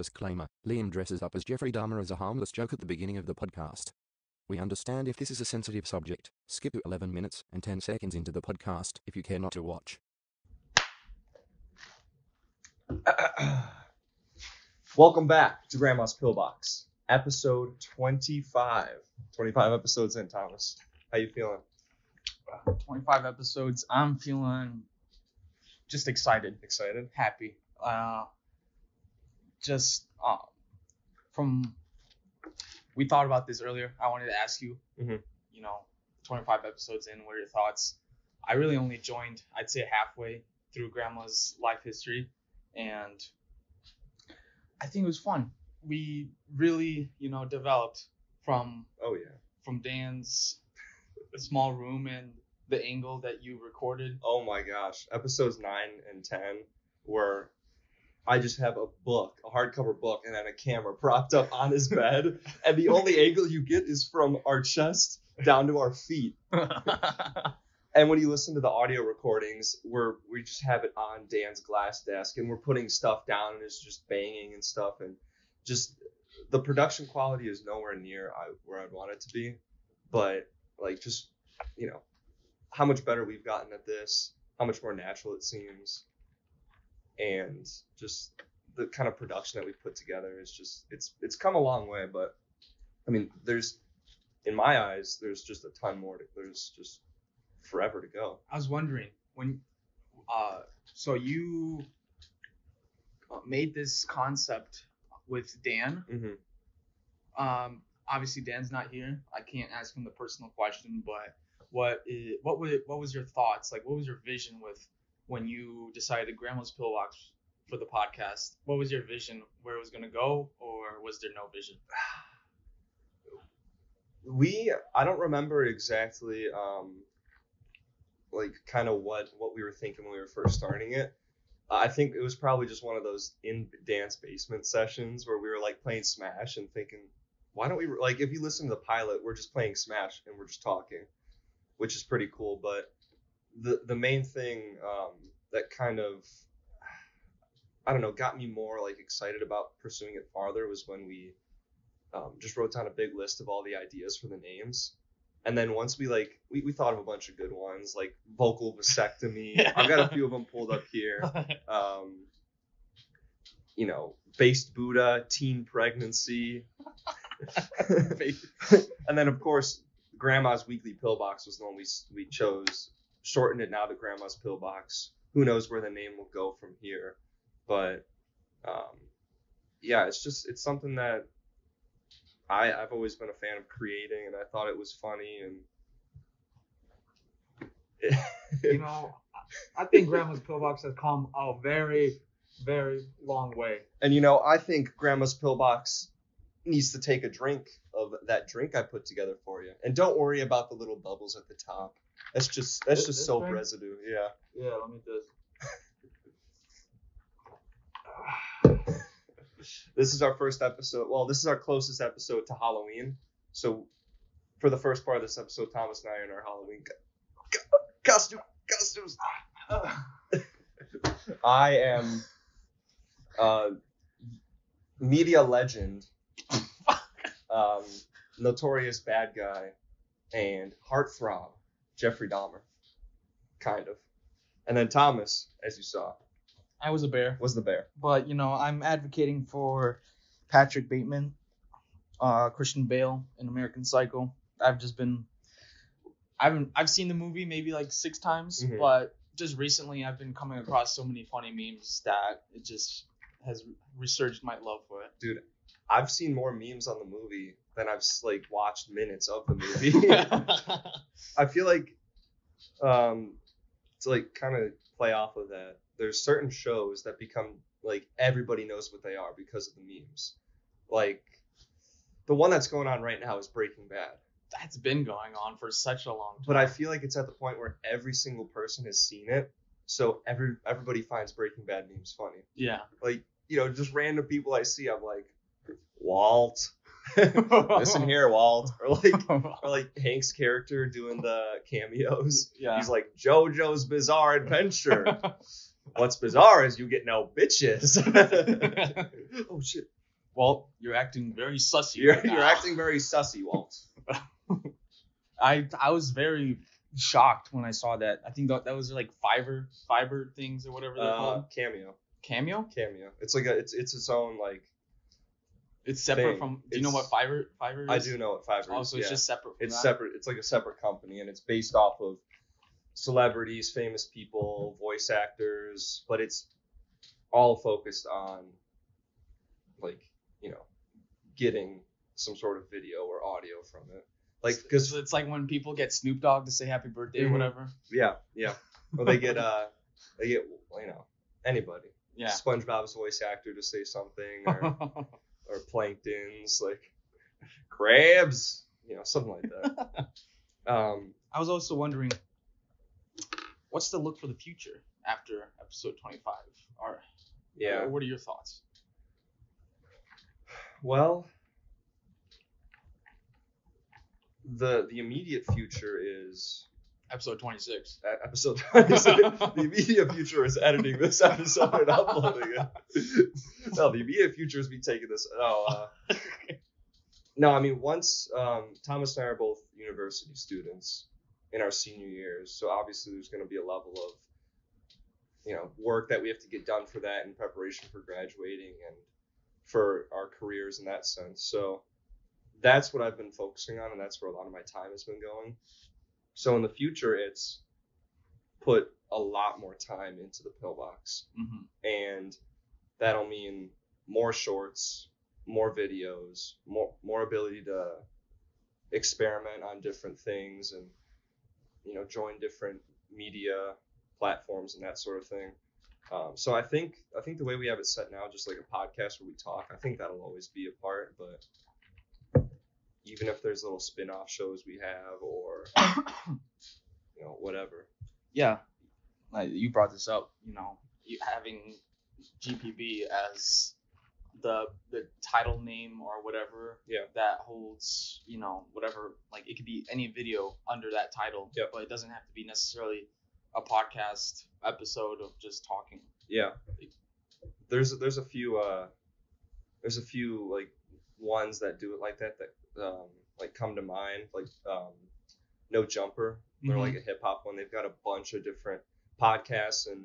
disclaimer. Liam dresses up as Jeffrey Dahmer as a harmless joke at the beginning of the podcast. We understand if this is a sensitive subject. Skip to 11 minutes and 10 seconds into the podcast if you care not to watch. Welcome back to Grandma's Pillbox, episode 25. 25 episodes in, Thomas. How you feeling? 25 episodes. I'm feeling just excited. Excited? Happy. We thought about this earlier. I wanted to ask you, 25 episodes in, what are your thoughts? I really only joined, I'd say, halfway through Grandma's life history, and I think it was fun. We really, developed from Dan's small room and the angle that you recorded. Oh my gosh. Episodes 9 and 10 were I just have a book, a hardcover book, and then a camera propped up on his bed. And the only angle you get is from our chest down to our feet. And when you listen to the audio recordings, we just have it on Dan's glass desk, and we're putting stuff down, and it's just banging and stuff. And just the production quality is nowhere near where I'd want it to be. But, how much better we've gotten at this, how much more natural it seems. And just the kind of production that we put together is just, it's come a long way. But, in my eyes, there's just a ton more. There's just forever to go. I was wondering, so you made this concept with Dan. Mm-hmm. Obviously Dan's not here. I can't ask him the personal question, but what was your thoughts? Like, what was your vision when you decided Grandma's Pillbox for the podcast? What was your vision, where it was going to go, or was there no vision? I don't remember exactly, kind of what we were thinking when we were first starting it. I think it was probably just one of those in Dan's basement sessions where we were playing Smash and thinking, why don't we, if you listen to the pilot, we're just playing Smash and we're just talking, which is pretty cool. But the main thing that kind of, I don't know, got me more excited about pursuing it farther was when we just wrote down a big list of all the ideas for the names. And then once we thought of a bunch of good ones, like vocal vasectomy. I've got a few of them pulled up here. Based Buddha, teen pregnancy. And then, of course, Grandma's Weekly Pillbox was the one we chose. Shortened it now to Grandma's Pillbox. Who knows where the name will go from here. But, it's something that I've always been a fan of creating, and I thought it was funny. And I think Grandma's Pillbox has come a very, very long way. And I think Grandma's Pillbox needs to take a drink of that drink I put together for you. And don't worry about the little bubbles at the top. That's just soap residue. Yeah. Yeah, let me just. This is our first episode. Well, this is our closest episode to Halloween. So for the first part of this episode, Thomas and I are in our Halloween costumes. I am media legend, notorious bad guy, and heartthrob Jeffrey Dahmer, kind of. And then Thomas, as you saw, I was a bear. Was the bear. But, I'm advocating for Patrick Bateman, Christian Bale in American Psycho. I've seen the movie maybe 6 times, mm-hmm. But just recently I've been coming across so many funny memes that it just has resurged my love for it. Dude, I've seen more memes on the movie than I've watched minutes of the movie. I feel to kind of play off of that, there's certain shows that become everybody knows what they are because of the memes. The one that's going on right now is Breaking Bad. That's been going on for such a long time. But I feel it's at the point where every single person has seen it, so everybody finds Breaking Bad memes funny. Yeah. Just random people I see, I'm like, Walt. Listen here, Walt. Or Hank's character doing the cameos. Yeah. He's like, JoJo's Bizarre Adventure. What's bizarre is you get no bitches. Oh shit. Well, you're acting very sussy. You're acting very sussy, Walt. I was very shocked when I saw that. I think that was like Fiverr things or whatever they're called. Cameo. Cameo? It's like it's its own like. It's separate thing. from. Do you know what Fiverr is? I do know what Fiverr is. Oh, so it's just separate. From it's that? separate. It's like a separate company, and it's based off of celebrities, famous people, voice actors, but it's all focused on like getting some sort of video or audio from it. Like because it's like when people get Snoop Dogg to say happy birthday or whatever. Yeah. Or they get anybody. Yeah. SpongeBob's voice actor to say something, or Plankton's like crabs, something like that. I was also wondering, what's the look for the future after episode 25? What are your thoughts? Well, the immediate future is episode 26. Episode 26. The immediate future is editing this episode and uploading it. No, the immediate future is me taking this. No, I mean, once Thomas and I are both university students in our senior years, so obviously there's going to be a level of work that we have to get done for that in preparation for graduating and for our careers in that sense. So that's what I've been focusing on, and that's where a lot of my time has been going. So in the future, it's put a lot more time into the pillbox, and that'll mean more shorts, more videos, more ability to experiment on different things, and join different media platforms and that sort of thing. So I think the way we have it set now, just like a podcast where we talk, I think that'll always be a part. But even if there's little spin-off shows we have, or whatever. Yeah, like you brought this up. You having GPB as the title name or whatever. Yeah. That holds whatever, like it could be any video under that title. Yep. But it doesn't have to be necessarily a podcast episode of just talking. Yeah. There's a few like ones that do it like that like come to mind, like No Jumper. They're like a hip hop one. They've got a bunch of different podcasts and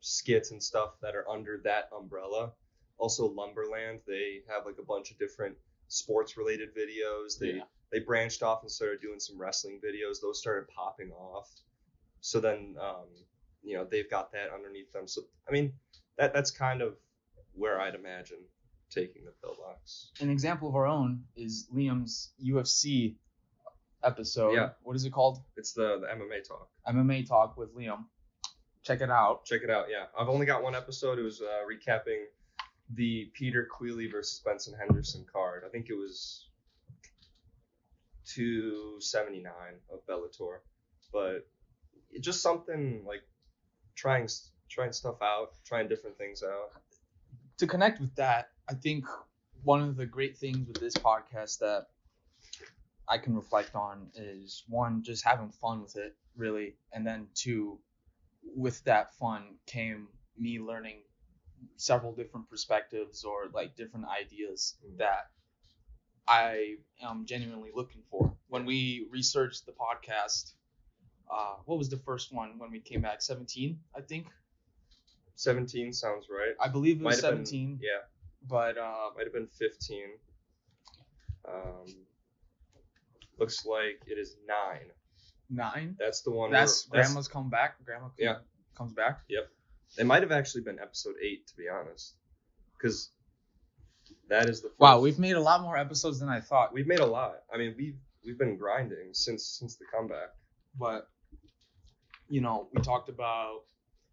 skits and stuff that are under that umbrella. Also Lumberland, they have like a bunch of different sports related videos. They branched off and started doing some wrestling videos. Those started popping off. So then they've got that underneath them. So I mean that's kind of where I'd imagine taking the pillbox. An example of our own is Liam's UFC episode. Yeah. What is it called? It's the MMA talk. MMA talk with Liam. Check it out. Yeah. I've only got one episode. It was recapping the Peter Queally versus Benson Henderson card. I think it was 279 of Bellator. But just something like trying stuff out, trying different things out. To connect with that, I think one of the great things with this podcast that I can reflect on is, one, just having fun with it, really. And then two, with that fun came me learning several different perspectives or like different ideas that I am genuinely looking for. When we researched the podcast, what was the first one when we came back? 17, I think. 17 sounds right. I believe it was 17. Yeah. But might have been 15. Looks like it is 9. 9? That's the one. That's Grandma's come back. Grandma comes back. Yep. It might have actually been episode 8, to be honest, because that is the first. Wow, we've made a lot more episodes than I thought. We've made a lot. I mean, we've been grinding since the comeback. But we talked about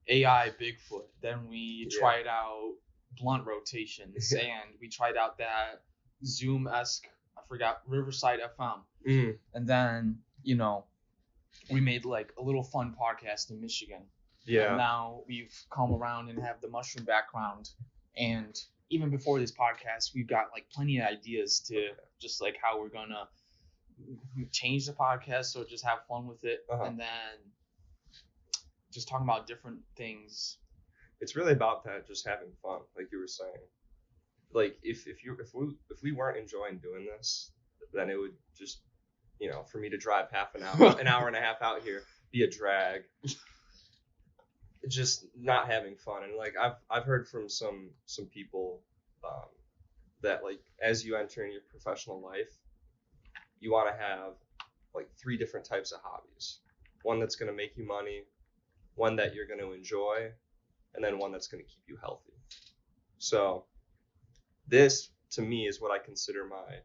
AI Bigfoot. Then we tried out blunt rotations, and we tried out that Zoom-esque, I forgot, Riverside FM. And then, we made like a little fun podcast in Michigan. Yeah. And now we've come around and have the mushroom background. And even before this podcast, we've got like plenty of ideas to just like how we're going to change the podcast or just have fun with it. And then just talking about different things. it's really about that, just having fun, like you were saying. Like if we weren't enjoying doing this, then it would just, for me to drive an hour and a half out here, be a drag. Just not having fun. And like I've heard from some people that like as you enter in your professional life, you want to have like 3 different types of hobbies. One that's going to make you money, one that you're going to enjoy, and then one that's going to keep you healthy. So this to me is what I consider my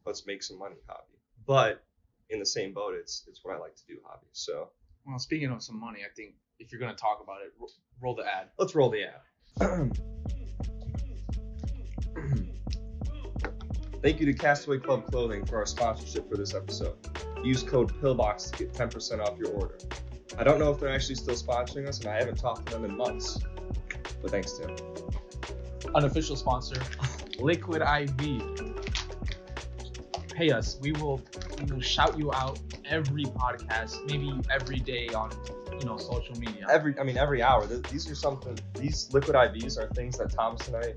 let's make some money hobby. But in the same boat, it's what I like to do hobby. So, well, speaking of some money, I think if you're going to talk about it, roll the ad. Let's roll the ad. Thank you to Castaway Club Clothing for our sponsorship for this episode. Use code PILLBOX to get 10% off your order. I don't know if they're actually still sponsoring us, and I haven't talked to them in months. But thanks, Tim. Unofficial sponsor, Liquid IV. Pay us. We will shout you out every podcast, maybe every day on social media. Every hour. These Liquid IVs are things that Thomas and I,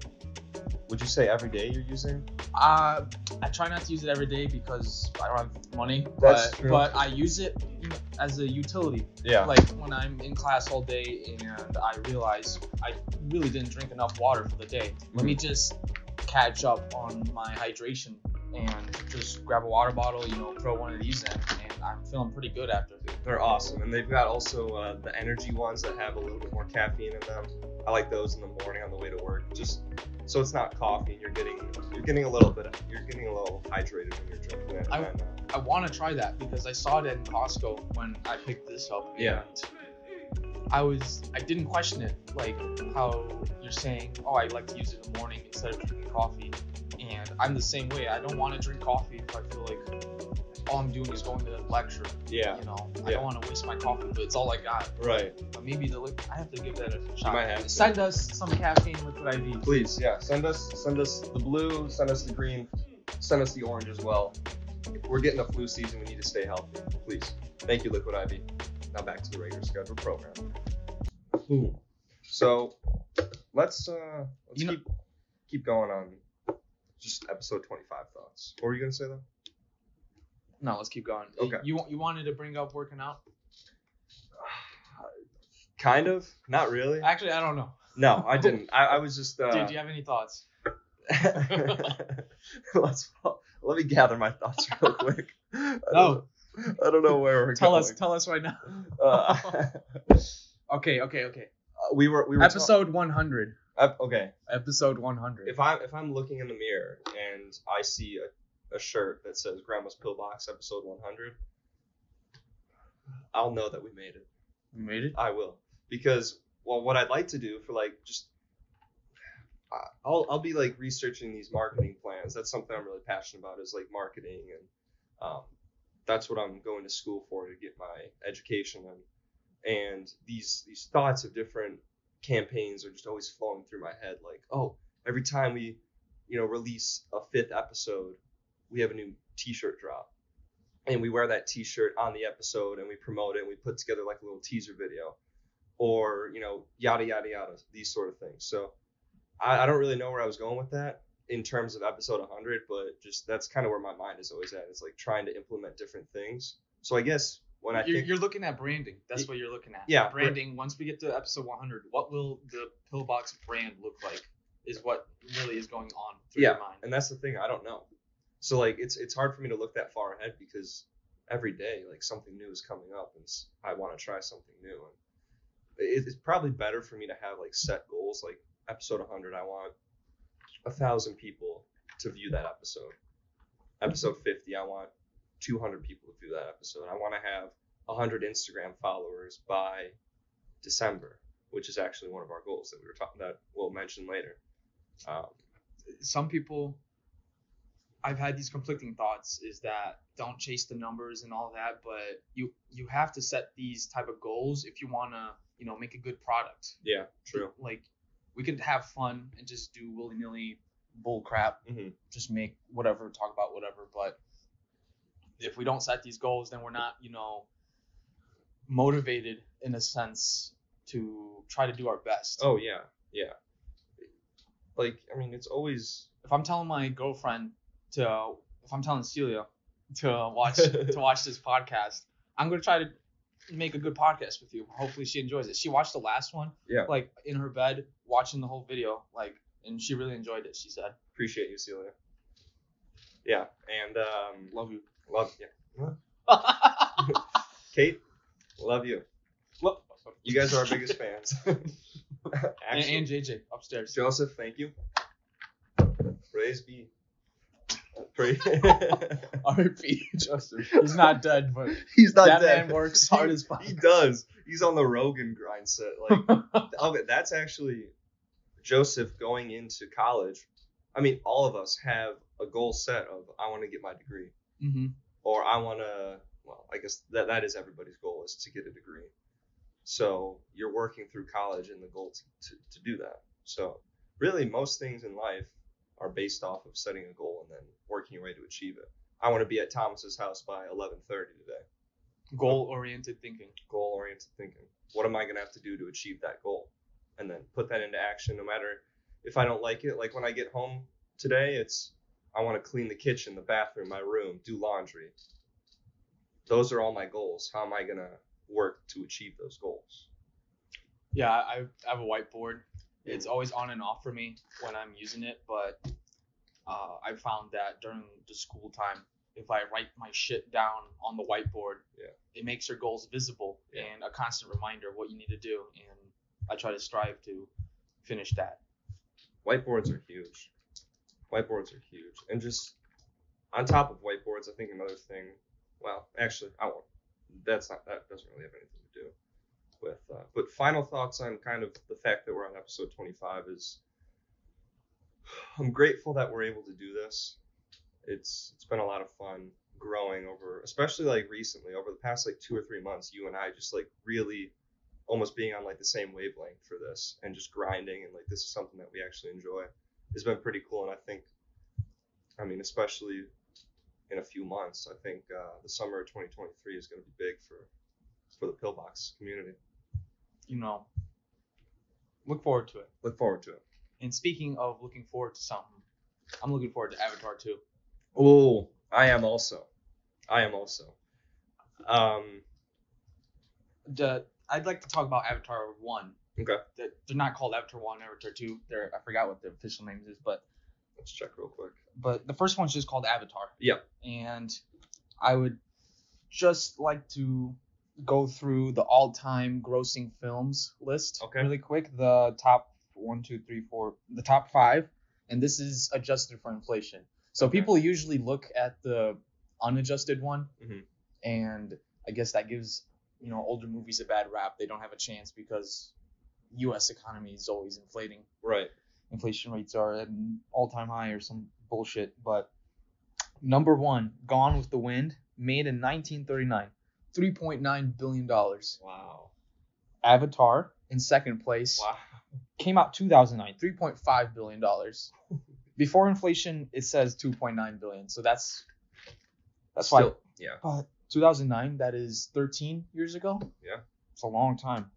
would you say every day you're using? I try not to use it every day because I don't have money. That's true. But I use it as a utility. Yeah. Like when I'm in class all day and I realize I really didn't drink enough water for the day. Let me just catch up on my hydration and just grab a water bottle, throw one of these in, and I'm feeling pretty good after. They're awesome, and they've got also the energy ones that have a little bit more caffeine in them. I like those in the morning on the way to work, just so it's not coffee and you're getting a little hydrated when you're drinking it. I want to try that because I saw it in Costco when I picked this up. Yeah. I didn't question it, like how you're saying, I like to use it in the morning instead of drinking coffee. And I'm the same way. I don't want to drink coffee if I feel like all I'm doing is going to the lecture. Yeah. I don't want to waste my coffee, but it's all I got. Right. But maybe I have to give that a shot. You might have to. Send us some caffeine Liquid IV. Please, yeah. Send us the blue, send us the green, send us the orange as well. We're getting the flu season. We need to stay healthy. Please. Thank you, Liquid IV. Now back to the regular scheduled program. So let's keep going on just episode 25 thoughts. What were you gonna say though? No, let's keep going. Okay. You wanted to bring up working out? Kind of. Not really. Actually, I don't know. No, I didn't. I was just. Dude, do you have any thoughts? Let me gather my thoughts real quick. I don't know where we're going. Tell us right now. Okay. We were episode 100. Okay. Episode 100. If I'm looking in the mirror and I see a shirt that says Grandma's Pillbox episode 100, I'll know that we made it. We made it? I will. Because, well, what I'd like to do for like just I'll be like researching these marketing plans. That's something I'm really passionate about, is like marketing, and that's what I'm going to school for, to get my education in. And these thoughts of different campaigns are just always flowing through my head, like, every time we release a 5th episode, we have a new t-shirt drop, and we wear that t-shirt on the episode and we promote it and we put together like a little teaser video, or yada yada yada, these sort of things. So I don't really know where I was going with that in terms of episode 100, but just that's kind of where my mind is always at. It's like trying to implement different things. So I guess when you're looking at branding, that's what you're looking at. Yeah, branding. Once we get to episode 100, what will the Pillbox brand look like is what really is going on through your mind. And that's the thing, I don't know. So like it's hard for me to look that far ahead, because every day like something new is coming up and I want to try something new. And it's probably better for me to have like set goals. Like episode 100, I want 1,000 people to view that episode. Episode 50, I want 200 people to view that episode. I want to have 100 Instagram followers by December, which is actually one of our goals that we were talking, that we'll mention later. Some people, I've had these conflicting thoughts, is that don't chase the numbers and all that, but you have to set these type of goals if you want to, make a good product. Yeah, true. Like, we could have fun and just do willy-nilly bull crap, just make whatever, talk about whatever, but if we don't set these goals, then we're not, motivated in a sense to try to do our best. Oh yeah. Like, I mean, it's always. If I'm telling my girlfriend if I'm telling Celia to watch this podcast, I'm gonna try to make a good podcast with you. Hopefully she enjoys it. She watched the last one, like in her bed, watching the whole video, like, and she really enjoyed it. She said. Appreciate you, Celia. Yeah, and love you. Kate, love you. You guys are our biggest fans. Actually, and JJ upstairs. Joseph, thank you. Praise be. R.I.P. Joseph. He's not dead, but he's not that dead. man works hard as fuck. He does. He's on the Rogan grind set. Like, that's actually Joseph going into college. I mean, all of us have a goal set of I want to get my degree, or I want to. Well, I guess that is everybody's goal, is to get a degree. So you're working through college and the goal to do that. So really, most things in life are based off of setting a goal and then working your way to achieve it. I want to be at Thomas's house by 11:30 today. Goal-oriented thinking. Goal-oriented thinking. What am I going to have to do to achieve that goal? And then put that into action no matter if I don't like it. Like when I get home today, I want to clean the kitchen, the bathroom, my room, do laundry. Those are all my goals. How am I going to work to achieve those goals? Yeah, I have a whiteboard. It's always on and off for me when I'm using it, but I found that during the school time, if I write my shit down on the whiteboard, it makes your goals visible and a constant reminder of what you need to do, and I try to strive to finish that. Whiteboards are huge. And just on top of whiteboards, I think another thing, well, actually, I won't. That doesn't really have anything to do with, but final thoughts on kind of the fact that we're on episode 25 is I'm grateful that we're able to do this. It's been a lot of fun growing over, especially like recently, over the past like 2 or 3 months, you and I just like really almost being on like the same wavelength for this and just grinding, and like this is something that we actually enjoy. It's been pretty cool, and I think, I mean, especially in a few months, I think the summer of 2023 is going to be big for the Pillbox community. You know, look forward to it. And speaking of looking forward to something, I'm looking forward to Avatar 2. Oh, I am also. I'd like to talk about Avatar 1. Okay. They're not called Avatar 1, Avatar 2. I forgot what the official name is, but let's check real quick. But the first one's just called Avatar. Yep. And I would just like to go through the all-time grossing films list really quick. The top 1, 2, 3, 4, the top 5, and this is adjusted for inflation. So people usually look at the unadjusted one, and I guess that gives older movies a bad rap. They don't have a chance because U.S. economy is always inflating. Right. Inflation rates are at an all-time high or some bullshit. But number 1, Gone with the Wind, made in 1939, $3.9 billion. Wow. Avatar in second place. Wow. Came out 2009, $3.5 billion. Before inflation, it says 2.9 billion. So that's why. Yeah. But 2009, that is 13 years ago. Yeah. It's a long time.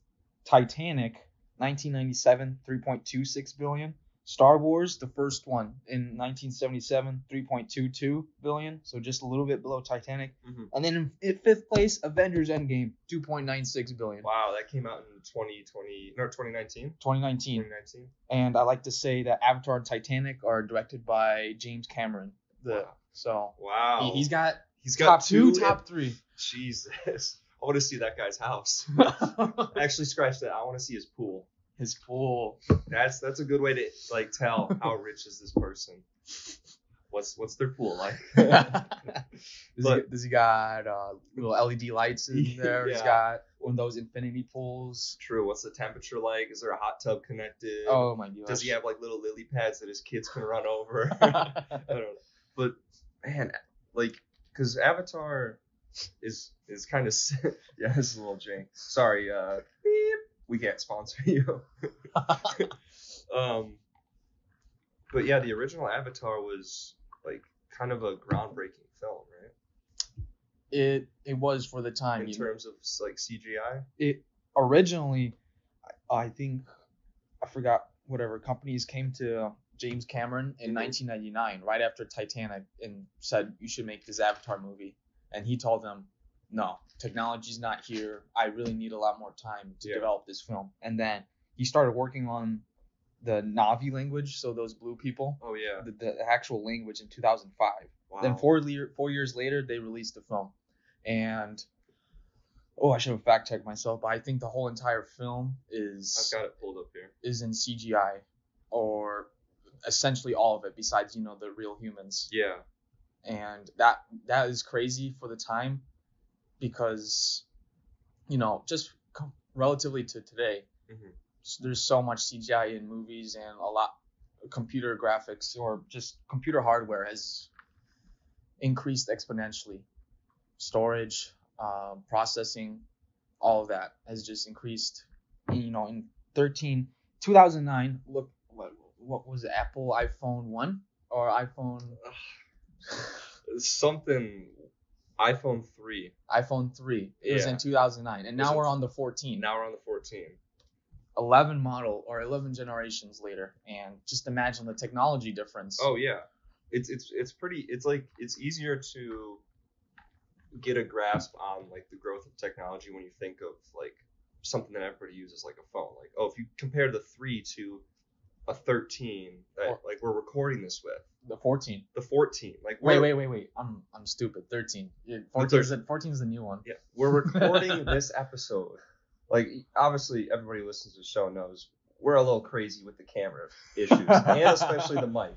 Titanic, 1997, 3.26 billion. Star Wars, the first one, in 1977, 3.22 billion. So just a little bit below Titanic. And then in fifth place, Avengers Endgame, 2.96 billion. Wow, that came out in 2019? 2019. And I like to say that Avatar and Titanic are directed by James Cameron. Wow. He's got top 2, top 3. Jesus. I want to see that guy's house. Actually, scratch that. I want to see his pool. His pool. That's a good way to like tell how rich is this person. What's their pool like? Does he got little LED lights in there? Yeah. He's got one of those infinity pools. True. What's the temperature like? Is there a hot tub connected? Oh my gosh. Does he have like little lily pads that his kids can run over? I don't know. But man, like, because Avatar is kind of yeah, this is a little jank. Sorry, beep. We can't sponsor you. But yeah, the original Avatar was like kind of a groundbreaking film, right? It was for the time. In terms of like CGI? It originally, I think I forgot whatever companies came to James Cameron in 1999, right after Titanic, and said you should make this Avatar movie, and he told them, no, technology's not here. I really need a lot more time to develop this film. And then he started working on the Na'vi language, so those blue people. Oh yeah. The actual language in 2005. Wow. Then 4 years later, they released the film, and I should have fact checked myself, but I think the whole entire film I've got it pulled up here. is in CGI, or essentially all of it, besides the real humans. Yeah. And that is crazy for the time, because just relatively to today, there's so much CGI in movies, and a lot computer graphics or just computer hardware has increased exponentially. Storage, processing, all of that has just increased. In 2009, look, what was it, Apple iPhone 1 or iPhone something, iPhone 3. iPhone 3. It was in 2009, and now we're on the 14. Now we're on the 14. 11 model or 11 generations later, and just imagine the technology difference. Oh yeah, it's pretty. It's like it's easier to get a grasp on like the growth of technology when you think of like something that everybody uses, like a phone. Like, oh, if you compare the 3 to a 13 that like we're recording this with. The 14. The 14. Like wait. I'm stupid. 13. 14 is the new one. Yeah, we're recording this episode. Like, obviously, everybody who listens to the show knows we're a little crazy with the camera issues, and especially the mic.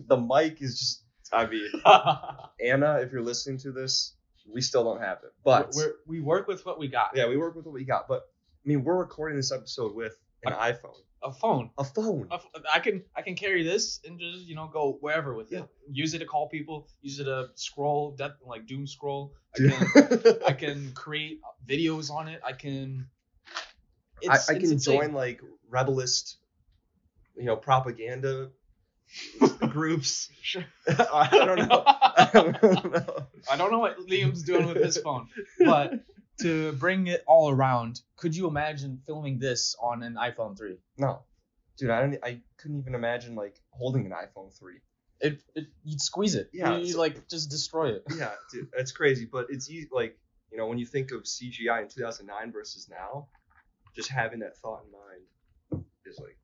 The mic is just, I mean, Anna, if you're listening to this, we still don't have it. But we work with what we got. Yeah, we work with what we got. But, I mean, we're recording this episode with an iPhone. A phone. I can carry this and just, go wherever with it. Use it to call people. Use it to scroll, like doom scroll. I can create videos on it. I can join like rebelist, propaganda groups. Sure. I don't know. I don't know what Liam's doing with his phone, but to bring it all around, could you imagine filming this on an iPhone 3? No, dude, I couldn't even imagine like holding an iPhone 3. You'd squeeze it. Yeah, you like just destroy it. Yeah, dude, it's crazy, but it's easy. Like, when you think of CGI in 2009 versus now, just having that thought in mind is like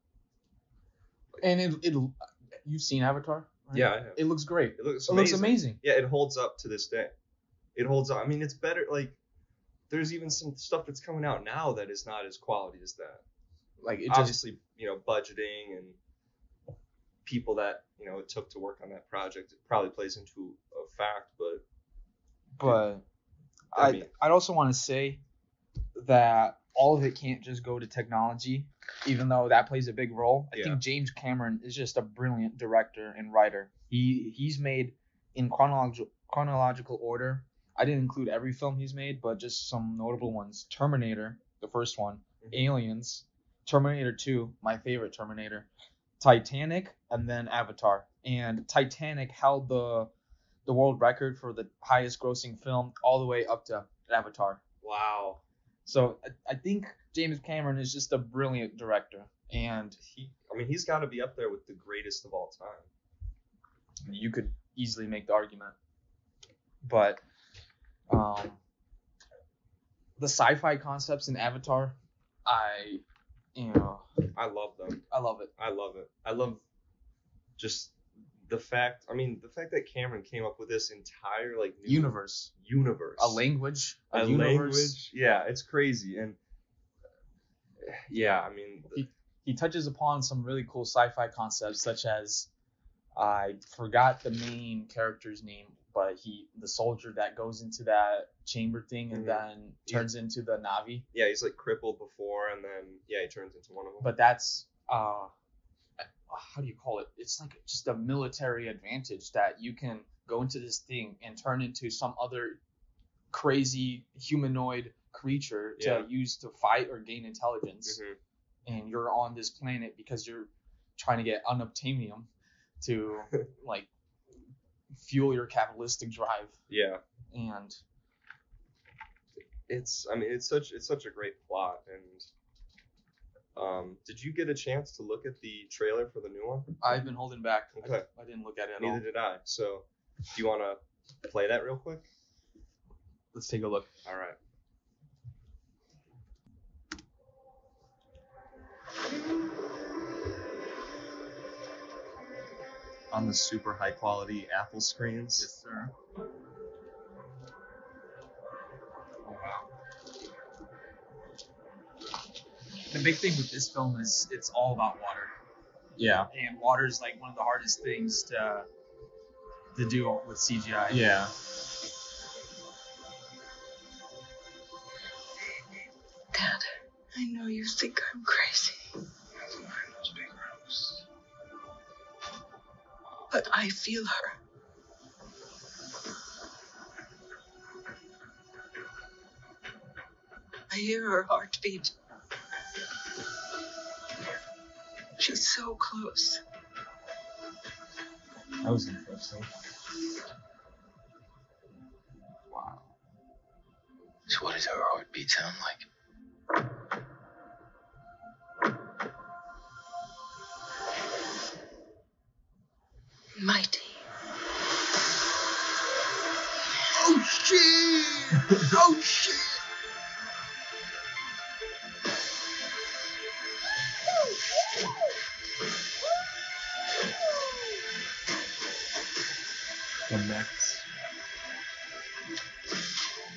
and it you've seen Avatar, right? Yeah, I have. It looks great. It looks amazing. Yeah, it holds up to this day. It holds up. I mean, it's better. Like, there's even some stuff that's coming out now that is not as quality as that. Like, it obviously, budgeting and people that it took to work on that project, it probably plays into a fact, but I'd also want to say that all of it can't just go to technology, even though that plays a big role. I think James Cameron is just a brilliant director and writer. He's made, in chronological order, I didn't include every film he's made, but just some notable ones. Terminator, the first one. Aliens. Terminator 2, my favorite Terminator. Titanic, and then Avatar. And Titanic held the world record for the highest grossing film all the way up to Avatar. Wow. So I think James Cameron is just a brilliant director, and he's got to be up there with the greatest of all time. You could easily make the argument, but the sci-fi concepts in Avatar, I love them. I love it. I love just the fact that Cameron came up with this entire like new universe, a language, a universe. Yeah, it's crazy. And yeah, he touches upon some really cool sci-fi concepts, such as, I forgot the main character's name, but the soldier that goes into that chamber thing and then turns into the Na'vi. Yeah, he's like crippled before, and then he turns into one of them. But that's how do you call it? It's like just a military advantage that you can go into this thing and turn into some other crazy humanoid creature to use to fight or gain intelligence. And you're on this planet because you're trying to get unobtainium to like fuel your capitalistic drive. Yeah. And it's such a great plot, and Did you get a chance to look at the trailer for the new one? I've been holding back. Okay. I didn't look at it at all. Neither did I. So, do you want to play that real quick? Let's take a look. All right. On the super high quality Apple screens. Yes, sir. Oh, wow. The big thing with this film is it's all about water. Yeah. And water is like one of the hardest things to do with CGI. Yeah. Dad, I know you think I'm crazy. But I feel her. I hear her heartbeat. She's so close. That was interesting. Wow. So what does her heartbeat sound like? Mighty. Oh shit! Oh shit! The next.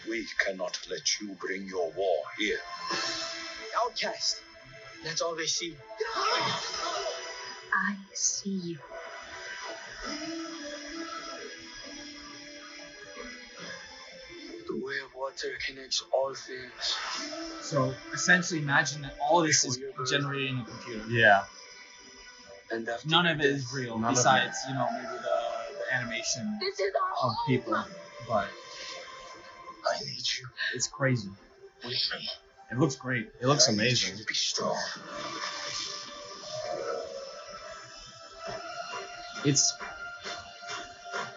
We cannot let you bring your war here. Outcast. That's all they see. I see you. The way of water connects all things. So essentially, imagine that all of this is generated in a computer. Yeah. And after None your of it is death, real, None of besides, you know, maybe the animation This is of all. people. But I need you. it's crazy. With me. It looks great. It looks I need amazing. you to be strong. It's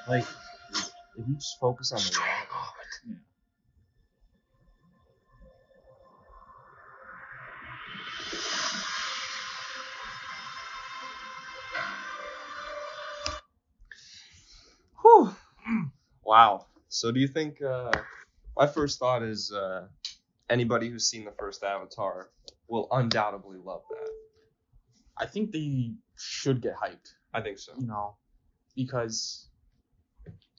like if you just focus on the Strong water. heart. Whew. Wow. So do you think? My first thought is anybody who's seen the first Avatar will undoubtedly love that. I think they should get hyped, I think so. you know, because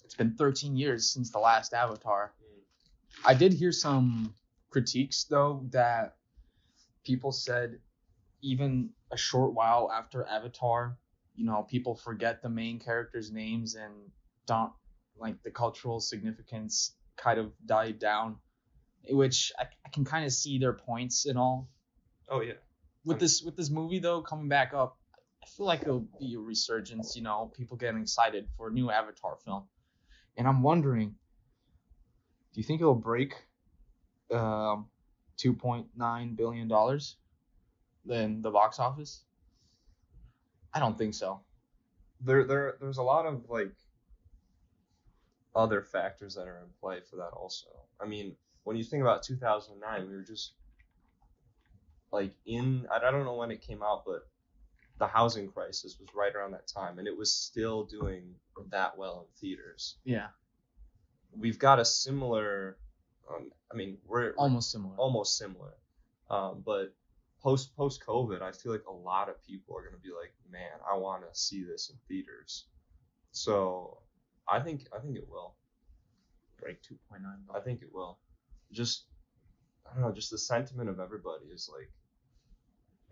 it's been 13 years since the last Avatar. I did hear some critiques, though, that people said even a short while after Avatar, you know, people forget the main characters' names and don't, like, the cultural significance kind of died down, which I can kind of see their points and all. Oh yeah. With this movie, though, coming back up, I feel like it'll be a resurgence, you know, people getting excited for a new Avatar film. And I'm wondering, do you think it'll break $2.9 billion in the box office? I don't think so. There's a lot of like other factors that are in play for that also. I mean, when you think about 2009, we were just like I don't know when it came out, but the housing crisis was right around that time, and it was still doing that well in theaters. Yeah. We've got a similar, I mean, we're Almost similar. But post COVID, I feel like a lot of people are gonna be like, man, I want to see this in theaters. So I think it will Break 2.9 billion. I think it will. Just I don't know, just the sentiment of everybody is like,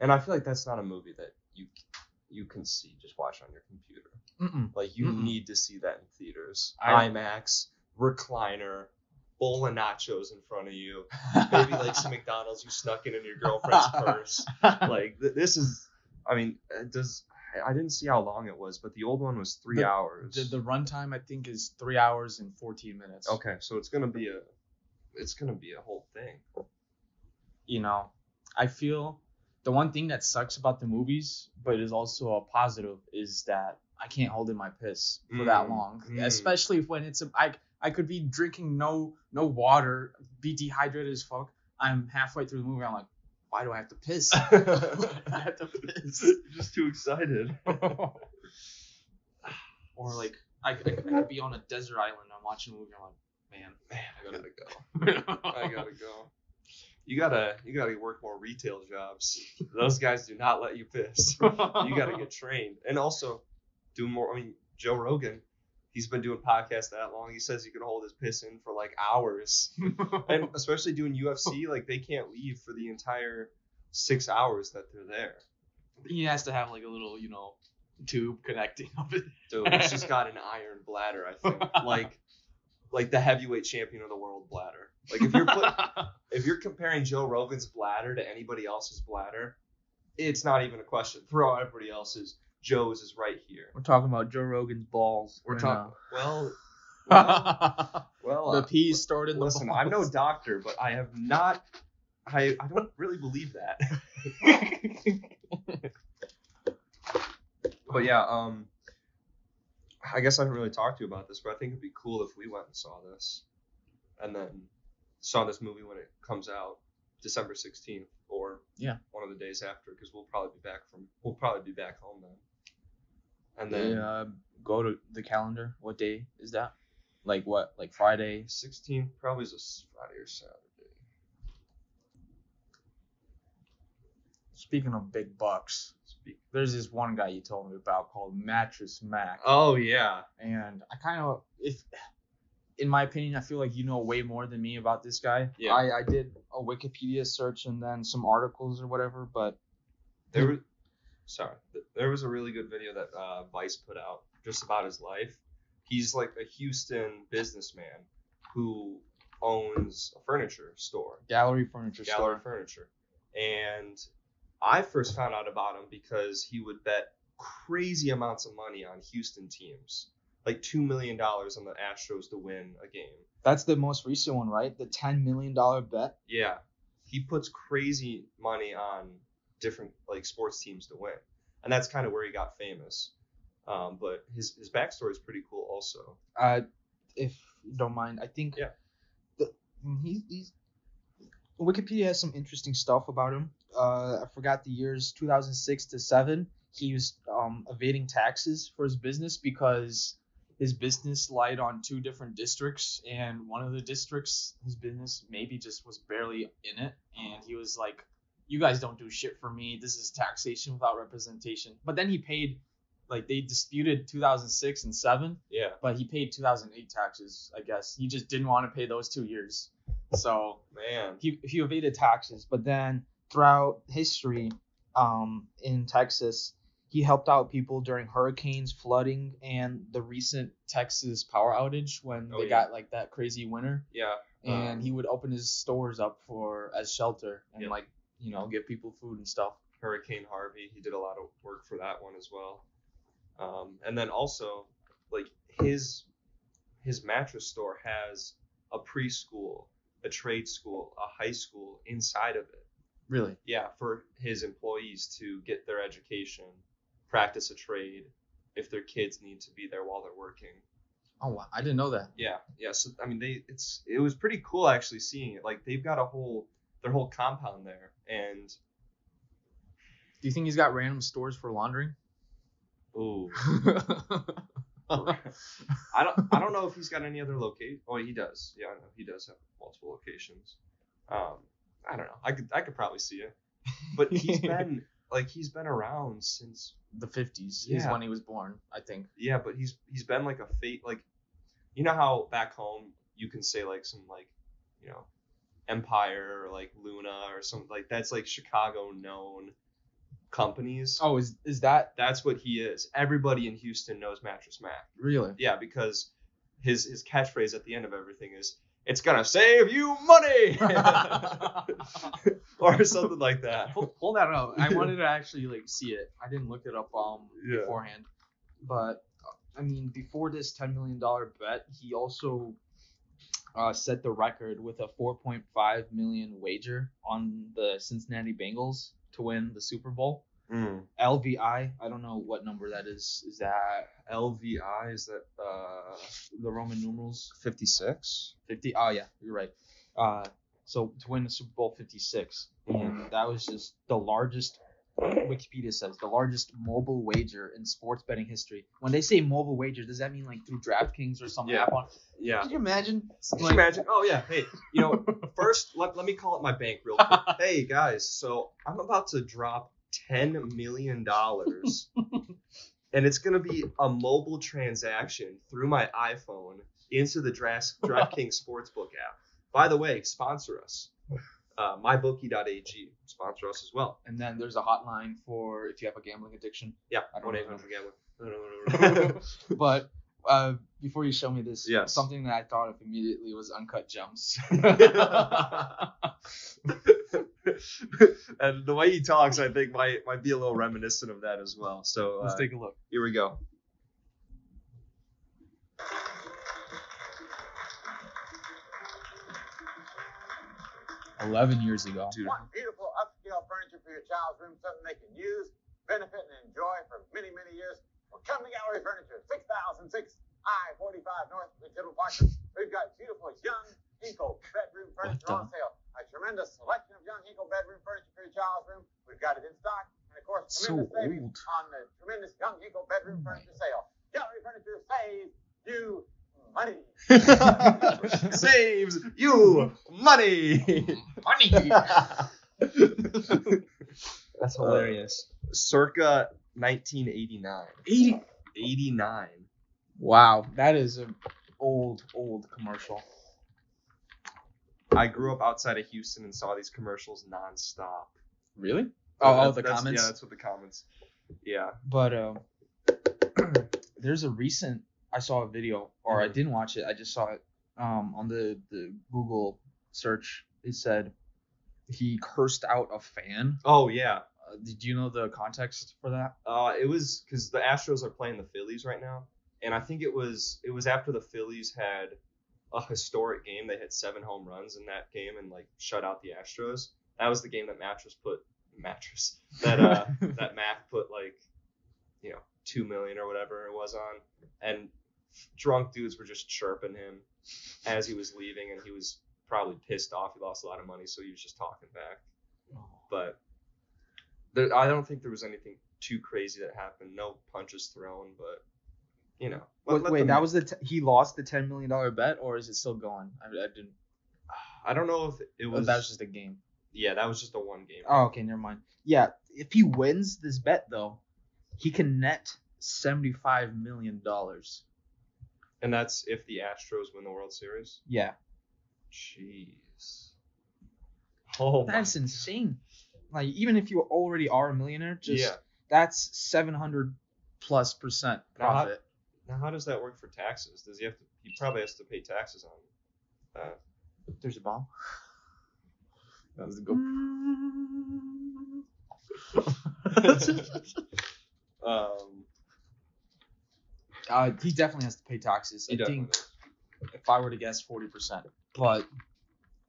and I feel like that's not a movie that you can see just watch on your computer. Mm-mm. Like you Mm-mm. need to see that in theaters, I- IMAX, recliner, bowl of nachos in front of you, maybe like some McDonald's you snuck in your girlfriend's purse. Like this is, I mean, I didn't see how long it was, but the old one was 3 hours. The runtime, I think, is 3 hours and 14 minutes. Okay, so it's gonna be a whole thing. You know, I feel the one thing that sucks about the movies, but is also a positive, is that I can't hold in my piss for that long. Especially when it's I could be drinking no water, be dehydrated as fuck. I'm halfway through the movie. I'm like, why do I have to piss? I have to piss. You're just too excited. Or like I could be on a desert island. I'm watching a movie. I'm like, man, I gotta go. I gotta go. You gotta work more retail jobs. Those guys do not let you piss. You gotta get trained, and also do more. I mean, Joe Rogan, he's been doing podcasts that long. He says he can hold his piss in for like hours, and especially doing UFC, like they can't leave for the entire 6 hours that they're there. He has to have like a little, tube connecting of it. Dude, he's just got an iron bladder, I think. Like the heavyweight champion of the world bladder. Like if you're comparing Joe Rogan's bladder to anybody else's bladder, it's not even a question. Throw out everybody else's. Joe's is right here. We're talking about Joe Rogan's balls. We're talking. Well, the peas stored in the balls. Listen, I'm no doctor, but I have not. I don't really believe that. But yeah, I guess I didn't really talk to you about this, but I think it'd be cool if we went and saw this, and then saw this movie when it comes out, December 16th, or one of the days after, because we'll probably be back home then. And then go to the calendar. What day is that? Like what? Like Friday? 16th probably is a Friday or Saturday. Speaking of big bucks, there's this one guy you told me about called Matress Mack. Oh yeah. And I kind of, in my opinion, I feel like you know way more than me about this guy. Yeah. I did a Wikipedia search and then some articles or whatever, but there was a really good video that Vice put out just about his life. He's like a Houston businessman who owns a furniture store. Gallery Furniture. And I first found out about him because he would bet crazy amounts of money on Houston teams. Like $2 million on the Astros to win a game. That's the most recent one, right? The $10 million bet? Yeah. He puts crazy money on different like sports teams to win. And that's kind of where he got famous. But his backstory is pretty cool also. If you don't mind, I think he's Wikipedia has some interesting stuff about him. I forgot the years, 2006 to 7. He was evading taxes for his business because his business lied on 2 different districts, and one of the districts, his business maybe just was barely in it, and he was like, you guys don't do shit for me. This is taxation without representation. But then he paid, like they disputed 2006 and 7. Yeah. But he paid 2008 taxes, I guess. He just didn't want to pay those 2 years. So man, he evaded taxes, but then throughout history, in Texas, he helped out people during hurricanes, flooding, and the recent Texas power outage when they got like that crazy winter. Yeah. And he would open his stores up as shelter and give people food and stuff. Hurricane Harvey, he did a lot of work for that one as well. And then also, like his mattress store has a preschool, a trade school, a high school inside of it. Really? Yeah, for his employees to get their education, practice a trade, if their kids need to be there while they're working. Oh wow, I didn't know that. Yeah. So I mean, it was pretty cool actually seeing it. Like they've got their whole compound there. And do you think he's got random stores for laundering? Ooh. I don't know if he's got any other location. Oh, he does. Yeah, I know he does have multiple locations. I don't know. I could probably see it, but he's been around since the 50s. Is when he was born, I think. Yeah, but he's been like a fate. Like, you know how back home you can say like some like, Empire or like Luna or something like that's like Chicago known companies. Oh, is that? That's what he is. Everybody in Houston knows Matress Mack. Really? Yeah, because his catchphrase at the end of everything is, "It's gonna save you money," or something like that. Pull that up. I wanted to actually like see it. I didn't look it up beforehand. But I mean, before this $10 million bet, he also set the record with a $4.5 million wager on the Cincinnati Bengals to win the Super Bowl. LVI, I don't know what number that is. Is that LVI? Is that the Roman numerals? 56? 50. Oh yeah, you're right. So to win the Super Bowl 56, and that was just the largest. Wikipedia says the largest mobile wager in sports betting history. When they say mobile wager, does that mean like through DraftKings or some app on? Yeah. Could you imagine? Could you imagine? Oh yeah. Hey, first let me call up my bank real quick. Hey guys, so I'm about to drop $10 million, and it's gonna be a mobile transaction through my iPhone into the DraftKings Sportsbook app. By the way, sponsor us. MyBookie.ag sponsor us as well. And then there's a hotline for if you have a gambling addiction. Yeah, I don't 1-800-GAMBLER. But before you show me this, yes. something that I thought of immediately was Uncut Gems. And the way he talks, I think might be a little reminiscent of that as well. So let's take a look. Here we go. 11 years ago. Dude. Want beautiful upscale furniture for your child's room, something they can use, benefit, and enjoy for many, many years? Well, come to Gallery Furniture, 6006 I-45 North in Kittle Park. We've got beautiful young Hinkle bedroom furniture on sale. A tremendous selection of young Hinkle bedroom furniture for your child's room. We've got it in stock. And, of course, tremendous savings on the tremendous young Hinkle bedroom furniture sale. Gallery Furniture saves you money. Saves you money. Money. That's hilarious. Circa 1989. 89. Wow, that is an old commercial. I grew up outside of Houston and saw these commercials nonstop. Really? Comments? Yeah, that's what the comments. Yeah. But there's a recent. I saw a video, or I didn't watch it. I just saw it on the Google search. It said he cursed out a fan. Oh yeah. Did you know the context for that? It was because the Astros are playing the Phillies right now, and I think it was after the Phillies had a historic game. They had 7 home runs in that game and like shut out the Astros. That was the game that Mack put like, $2 million or whatever it was on, and drunk dudes were just chirping him as he was leaving, and he was probably pissed off. He lost a lot of money, so he was just talking back. But I don't think there was anything too crazy that happened. No punches thrown, but wait, that was he lost the $10 million bet, or is it still going? I didn't. I don't know if it was. That was just a game. Yeah, that was just a one game. Oh, okay, never mind. Yeah, if he wins this bet though, he can net $75 million. And that's if the Astros win the World Series? Yeah. Jeez. Oh, that's insane. Like, even if you already are a millionaire, that's 700+% profit. Now, how does that work for taxes? He probably has to pay taxes on that. There's a bomb. That was the go. He definitely has to pay taxes. I think if I were to guess 40%, but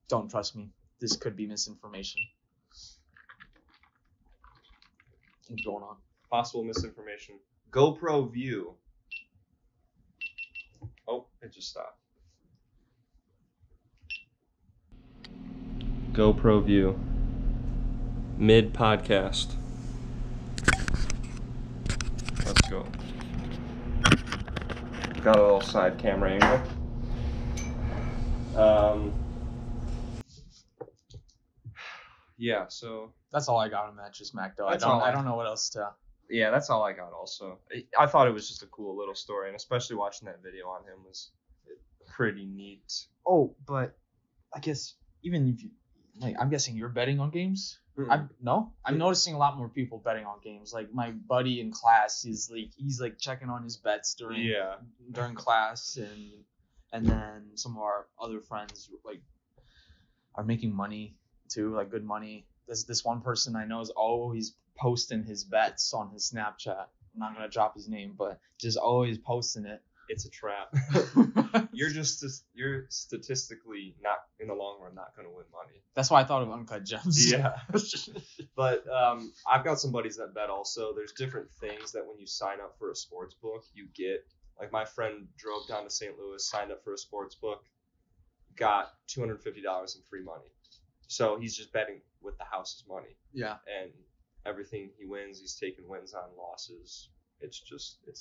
don't trust me. This could be misinformation. What's going on? Possible misinformation. GoPro View. Oh, it just stopped. GoPro View. Mid podcast. Let's go. Got a little side camera angle. Yeah, so that's all I got on Mattress Mack, though. I don't know what else to. Yeah, that's all I got. Also, I thought it was just a cool little story, and especially watching that video on him was pretty neat. Oh, but I guess even if you I'm guessing you're betting on games. I'm noticing a lot more people betting on games. Like my buddy in class he's checking on his bets during class, and then some of our other friends are making money too, like good money. This one person I know is always posting his bets on his Snapchat. I'm not gonna drop his name, but just always posting it. It's a trap. You're statistically not in the long run not going to win money. That's why I thought of Uncut Gems. Yeah. But I've got some buddies that bet also. There's different things that when you sign up for a sports book, you get. Like my friend drove down to St. Louis, signed up for a sports book, got $250 in free money. So he's just betting with the house's money. Yeah. And everything he wins, he's taking wins on losses. It's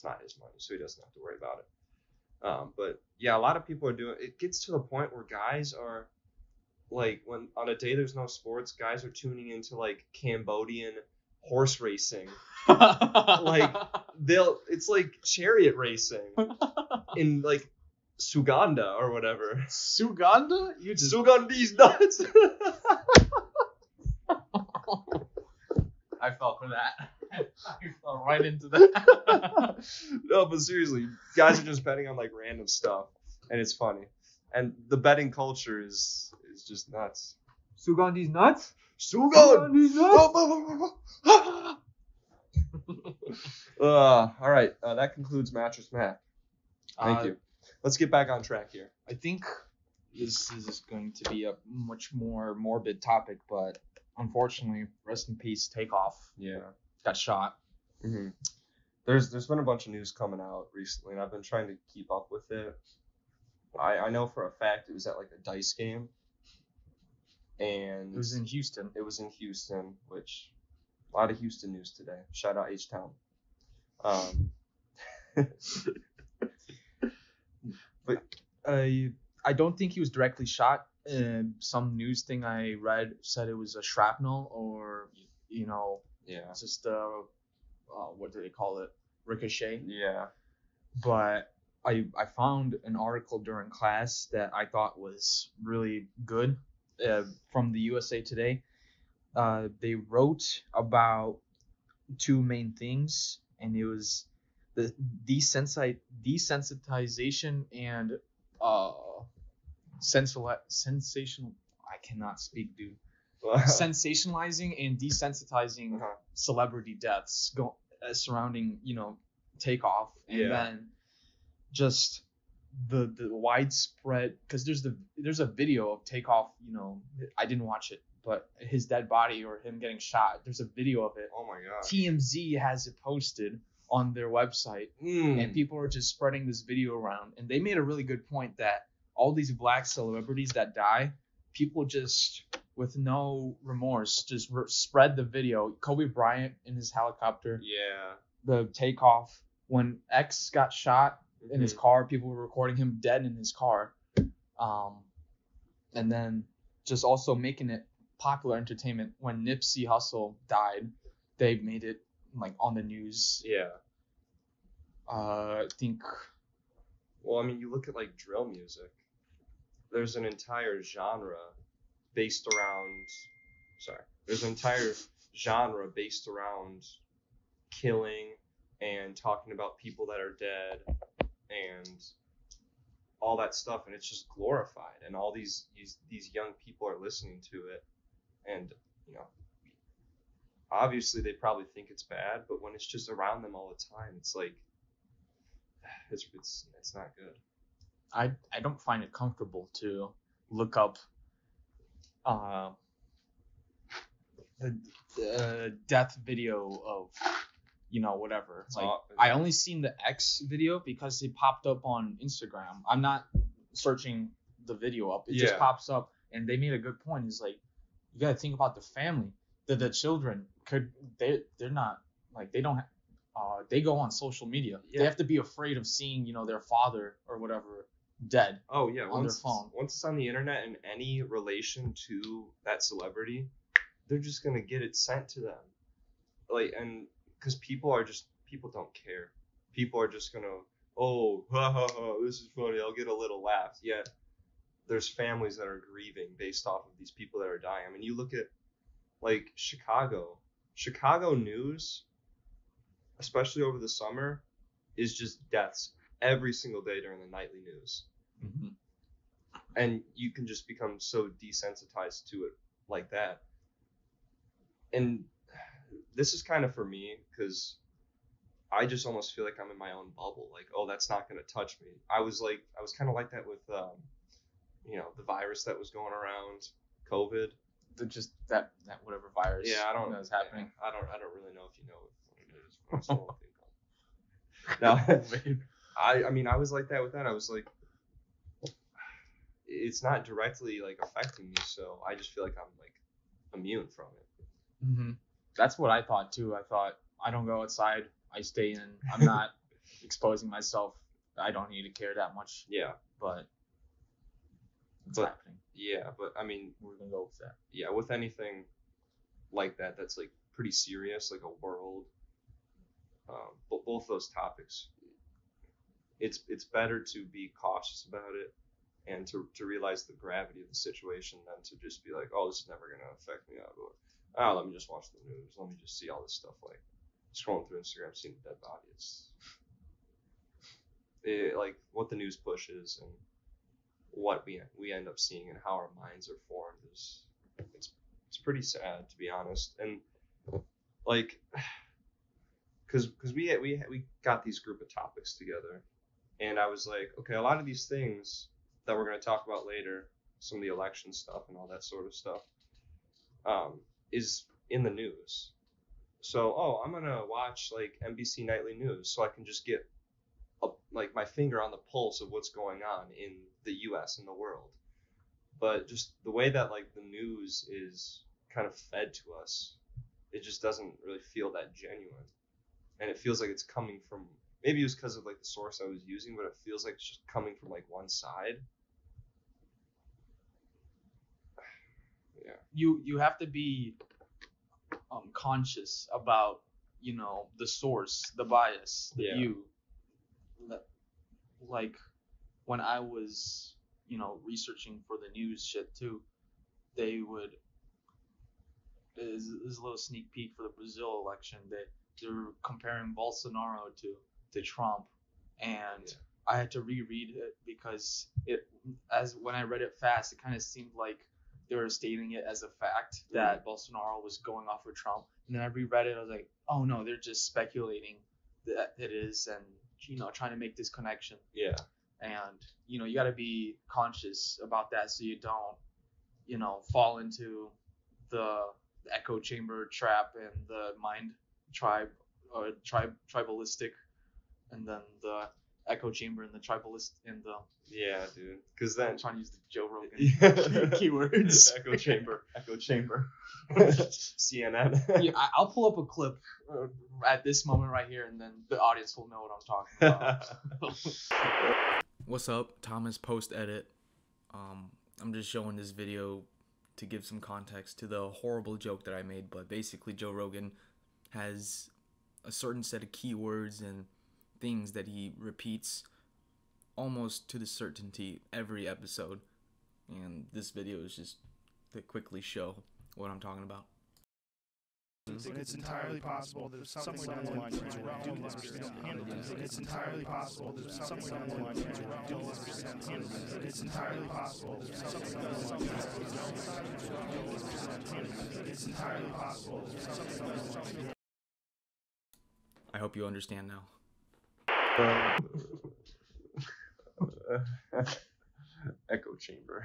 not his money, so he doesn't have to worry about it. But yeah, a lot of people are doing it. Gets to the point where guys are like, when on a day there's no sports, guys are tuning into like Cambodian horse racing. Like it's like chariot racing in like Suganda or whatever. Suganda? You just Sugandi's nuts. I fell for that. I fell right into that. No, but seriously, guys are just betting on like random stuff, and it's funny. And the betting culture is just nuts. Sugandi's nuts? Sugandi's nuts. All right, that concludes Mattress Mack. Thank you. Let's get back on track here. I think this is going to be a much more morbid topic, but unfortunately, rest in peace, Takeoff. Yeah. Got shot. Mm-hmm. There's been a bunch of news coming out recently, and I've been trying to keep up with it. I know for a fact it was at like a dice game, and It was in Houston. It was in Houston, which a lot of Houston news today. Shout out H-Town. But I don't think he was directly shot. Some news thing I read said it was a shrapnel, or Yeah. just what do they call it? Ricochet. Yeah. But I found an article during class that I thought was really good from the USA Today. They wrote about two main things, and it was the desensitization and sensational. I cannot speak, dude. Sensationalizing and desensitizing celebrity deaths surrounding Takeoff, and then just the widespread, because there's a video of Takeoff. I didn't watch it, but his dead body or him getting shot. There's a video of it. Oh my god. TMZ has it posted on their website, and people are just spreading this video around. And they made a really good point that all these black celebrities that die, people just with no remorse just spread the video. Kobe Bryant in his helicopter. Yeah. The Takeoff, when X got shot in his car, people were recording him dead in his car. And then just also making it popular entertainment. When Nipsey Hussle died, they made it like on the news. Yeah. I think. Well, I mean, you look at like drill music. There's an entire genre based around. There's an entire genre based around killing and talking about people that are dead and all that stuff, and it's just glorified, and all these young people are listening to it, and obviously they probably think it's bad, but when it's just around them all the time, it's like it's not good. I don't find it comfortable to look up the death video of whatever. Like, I only seen the X video because it popped up on Instagram. I'm not searching the video up. It just pops up, and they made a good point. It's like, you got to think about the family. The children they're not like, they don't they go on social media. They have to be afraid of seeing their father or whatever dead. Oh yeah, on their phone. Once it's on the internet and any relation to that celebrity, they're just gonna get it sent to them. Like, and because people don't care. People are just gonna, oh, ha ha ha, this is funny, I'll get a little laugh. Yet there's families that are grieving based off of these people that are dying. I mean, you look at like Chicago news, especially over the summer, is just deaths every single day during the nightly news. Mm-hmm. And you can just become so desensitized to it like that. And this is kind of for me, because I just almost feel like I'm in my own bubble. Like, oh, that's not going to touch me. I was kind of like that with, the virus that was going around, COVID. Just that whatever virus. Yeah, I don't know what's happening. I don't really know if you know what it is. No, I mean, I was like that with that. I was like, it's not directly like affecting me, so I just feel like I'm like immune from it. Mm-hmm. That's what I thought too. I thought I don't go outside, I stay in. I'm not exposing myself. I don't need to care that much. Yeah. But it's happening. Yeah, but I mean, we're gonna go with that. Yeah, with anything like that, that's like pretty serious, like a world. But both those topics, it's better to be cautious about it and to realize the gravity of the situation than to just be like, oh, this is never gonna affect me. Let me just watch the news. Let me just see all this stuff, like scrolling through Instagram, seeing a dead body. It's like what the news pushes and what we end up seeing and how our minds are formed is it's pretty sad, to be honest. And like, cause we got these group of topics together, and I was like, okay, a lot of these things that we're gonna talk about later, some of the election stuff and all that sort of stuff, is in the news. So, I'm gonna watch like NBC Nightly News so I can just get like my finger on the pulse of what's going on in the U.S. and the world. But just the way that like the news is kind of fed to us, it just doesn't really feel that genuine. And it feels like it's coming from, maybe it was because of like the source I was using, but it feels like it's just coming from like one side. Yeah. You have to be conscious about, the source, the bias, the view. Like when I was, researching for the news shit too, they would, there's a little sneak peek for the Brazil election. They're comparing Bolsonaro to Trump, and I had to reread it because when I read it fast, it kind of seemed like they were stating it as a fact that Bolsonaro was going off with Trump. And then I reread it, I was like, oh no, they're just speculating that it is, and trying to make this connection. Yeah. And you got to be conscious about that so you don't fall into the echo chamber trap and the mind tribalistic, and then the echo chamber and the tribalist and the dude, because then I'm trying to use the Joe Rogan keywords. Echo chamber CNN. Yeah, I'll pull up a clip at this moment right here, and then the audience will know what I'm talking about. What's up, Thomas post edit. I'm just showing this video to give some context to the horrible joke that I made, but basically Joe Rogan has a certain set of keywords and things that he repeats almost to the certainty every episode, and this video is just to quickly show what I'm talking about. It's entirely possible that somewhere down the line it's entirely possible that somewhere down the line it's entirely possible that it's entirely possible. I hope you understand now. Echo chamber.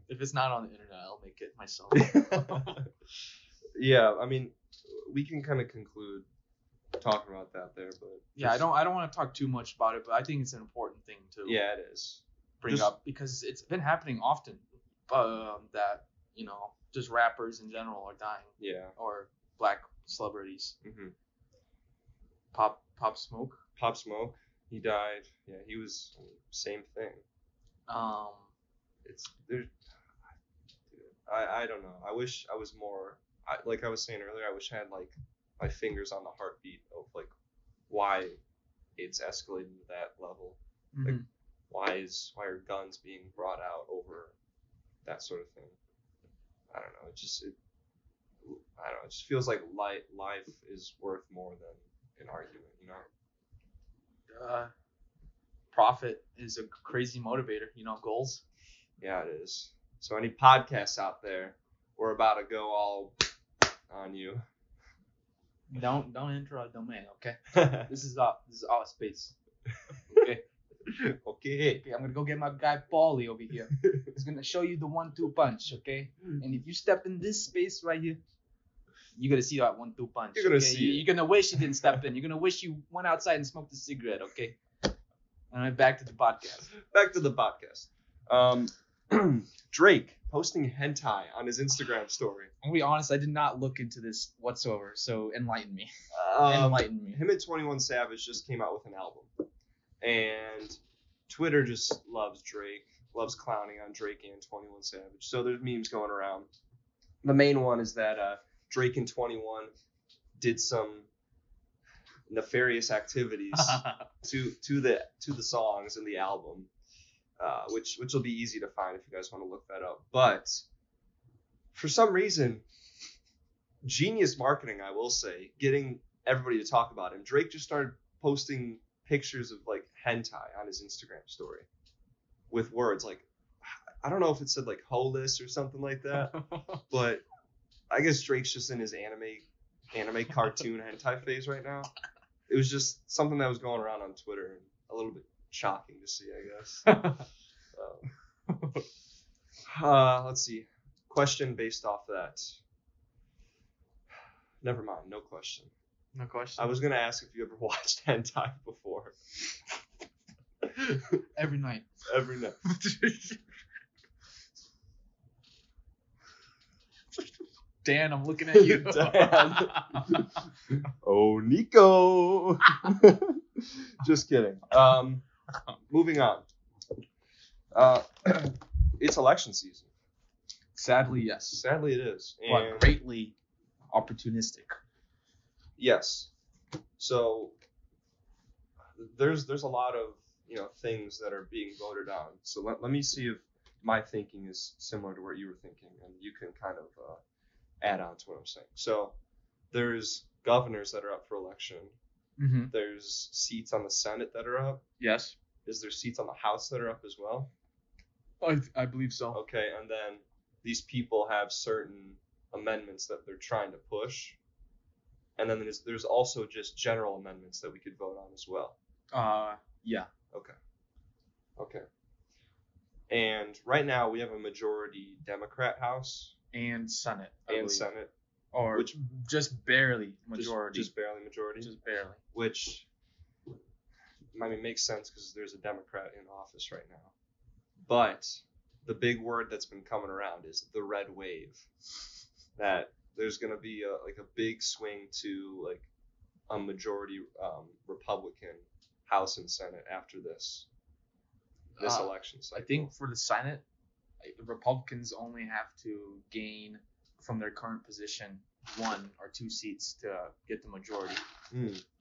If it's not on the internet, I'll make it myself. Yeah, I mean, we can kind of conclude talking about that there, but yeah, I don't want to talk too much about it, but I think it's an important thing to it is bring up because it's been happening often. That just rappers in general are dying. Yeah. Or black celebrities. Mm-hmm. Pop Smoke. Pop Smoke. He died. Yeah, he was same thing. It's there. I don't know. I wish I was more. Like I was saying earlier, I wish I had like my fingers on the heartbeat of like why it's escalating to that level. Mm-hmm. Like why are guns being brought out over that sort of thing? I don't know. It just feels like life is worth more than an argument, Profit is a crazy motivator, goals. Yeah, it is. So any podcasts out there, we're about to go all on you. Don't enter our domain, okay? This is our space. Okay. Okay. I'm gonna go get my guy Paulie over here. He's gonna show you the 1-2 punch, okay? And if you step in this space right here, you're gonna see that 1-2 punch. You're gonna see. You're gonna wish you didn't step in. You're gonna wish you went outside and smoked a cigarette, okay? All right, back to the podcast. Back to the podcast. Drake posting hentai on his Instagram story. I'll be honest, I did not look into this whatsoever, so enlighten me. Him and 21 Savage just came out with an album. And Twitter just loves Drake, loves clowning on Drake and 21 Savage. So there's memes going around. The main one is that Drake and 21 did some nefarious activities to the songs in the album, which will be easy to find if you guys want to look that up. But for some reason, genius marketing, I will say, getting everybody to talk about him. Drake just started posting pictures of like hentai on his Instagram story with words like, I don't know if it said like holus or something like that, but I guess Drake's just in his anime cartoon hentai phase right now. It was just something that was going around on Twitter and a little bit shocking to see, I guess. Let's see. Question based off that. Never mind. No question. No question. I was going to ask if you ever watched hentai before. Every night. Every night. Dan, I'm looking at you. Dan. Oh, Nico. Just kidding. Moving on. It's election season. Sadly, yes. Sadly, it is. But greatly opportunistic. Yes. So there's a lot of things that are being voted on. So let me see if my thinking is similar to what you were thinking, and you can kind of add on to what I'm saying. So there's governors that are up for election. Mm-hmm. There's seats on the Senate that are up. Yes. Is there seats on the House that are up as well? I believe so. Okay, and then these people have certain amendments that they're trying to push. And then there's also just general amendments that we could vote on as well. Yeah. Okay. And right now we have a majority Democrat House. And Senate. Senate. Or which just barely majority. Just barely majority. Just barely. Which, I mean, makes sense because there's a Democrat in office right now. But the big word that's been coming around is the red wave. That there's going to be a big swing to like a majority Republican House and Senate after this election cycle. I think for the Senate, the Republicans only have to gain from their current position 1 or 2 seats to get the majority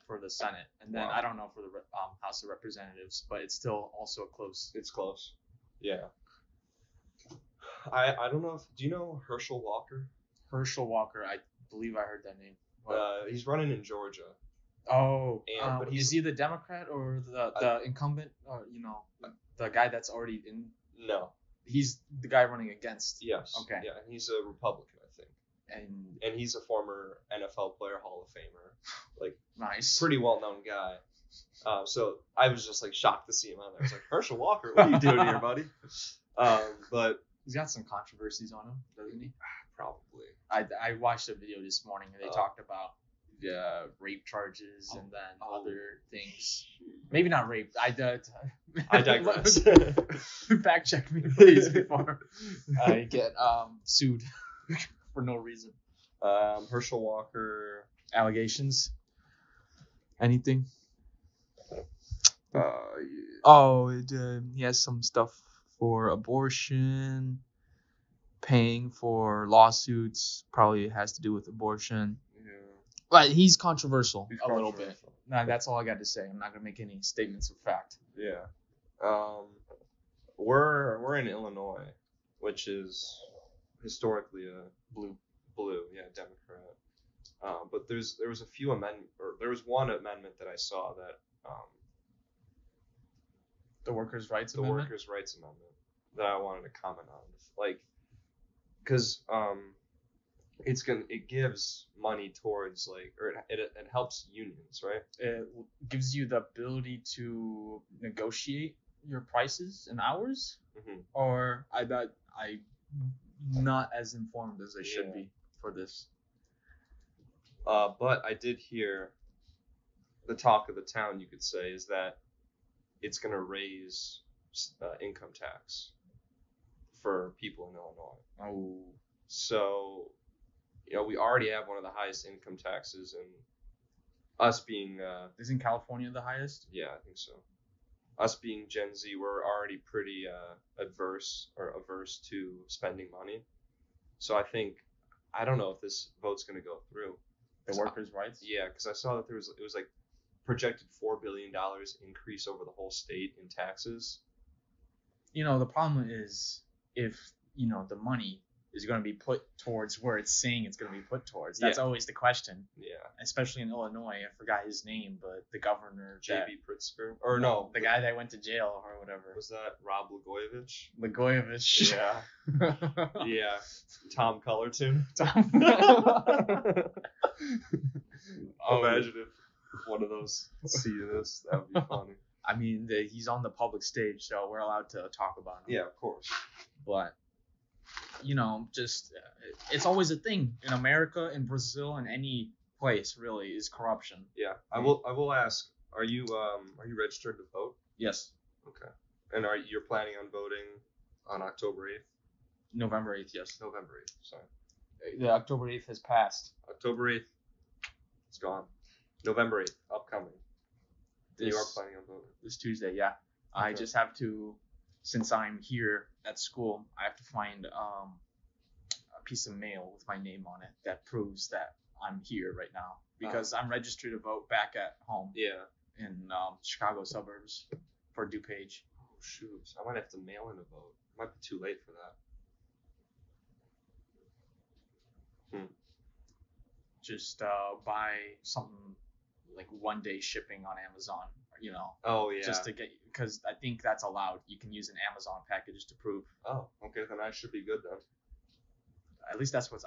for the Senate. And then I don't know for the House of Representatives, but it's still also close. It's close. Yeah. I don't know do you know Herschel Walker? Herschel Walker, I believe I heard that name. He's running in Georgia. Oh, but is he the Democrat or the incumbent? Or, the guy that's already in? No. He's the guy running against. Yes. Okay. Yeah, and he's a Republican, I think. And he's a former NFL player, Hall of Famer. Like, nice. Pretty well-known guy. So I was just like shocked to see him on there. I was like, Herschel Walker, what are you doing here, buddy? But he's got some controversies on him, doesn't he? Probably. I watched a video this morning and they talked about rape charges and then other things. Maybe not rape. I digress. Fact check me, please, before I get sued for no reason. Herschel Walker. Allegations? Anything? He has some stuff for abortion, paying for lawsuits, probably has to do with abortion. Yeah. But he's controversial a little bit. Nah, that's all I got to say. I'm not going to make any statements of fact. Yeah. We're in Illinois, which is historically a blue, yeah, Democrat. But there was a few there was one amendment that I saw that the Workers' Rights Amendment that I wanted to comment on, like, because it gives money towards or it helps unions, right? It gives you the ability to negotiate your prices and hours, or I'm not as informed as I should be for this. But I did hear the talk of the town, you could say, is that it's going to raise income tax for people in Illinois. Oh. So, we already have one of the highest income taxes, and us being Isn't California the highest? Yeah, I think so. Us being Gen Z, we're already pretty averse to spending money. So I don't know if this vote's going to go through. The workers' rights? Yeah, because I saw that it was like projected $4 billion increase over the whole state in taxes. The problem is if, the money is going to be put towards where it's saying it's going to be put towards. That's always the question. Yeah. Especially in Illinois. I forgot his name, but the governor. J.B. Pritzker? Or no. The guy that went to jail or whatever. Was that Rob Blagojevich? Blagojevich. Yeah. Yeah. Tom Cullerton. Imagine if one of those see this. That would be funny. I mean, he's on the public stage, so we're allowed to talk about him. Yeah, of course. But, it's always a thing in America, in Brazil, in any place really is corruption. Yeah, I will ask. Are you registered to vote? Yes. Okay. And you're planning on voting on October 8th? November 8th, yes. November 8th. Sorry. The October 8th has passed. October 8th. It's gone. November 8th, upcoming. You are planning on voting? This Tuesday, yeah. Okay. I just have to, since I'm here at school, I have to find a piece of mail with my name on it that proves that I'm here right now. Because I'm registered to vote back at home. Yeah. In Chicago suburbs for DuPage. Oh, shoot. I might have to mail in a vote. It might be too late for that. Just buy something like 1 day shipping on Amazon, Oh, yeah. Just to get, because I think that's allowed. You can use an Amazon package to prove. Oh, okay, then I should be good then. At least that's what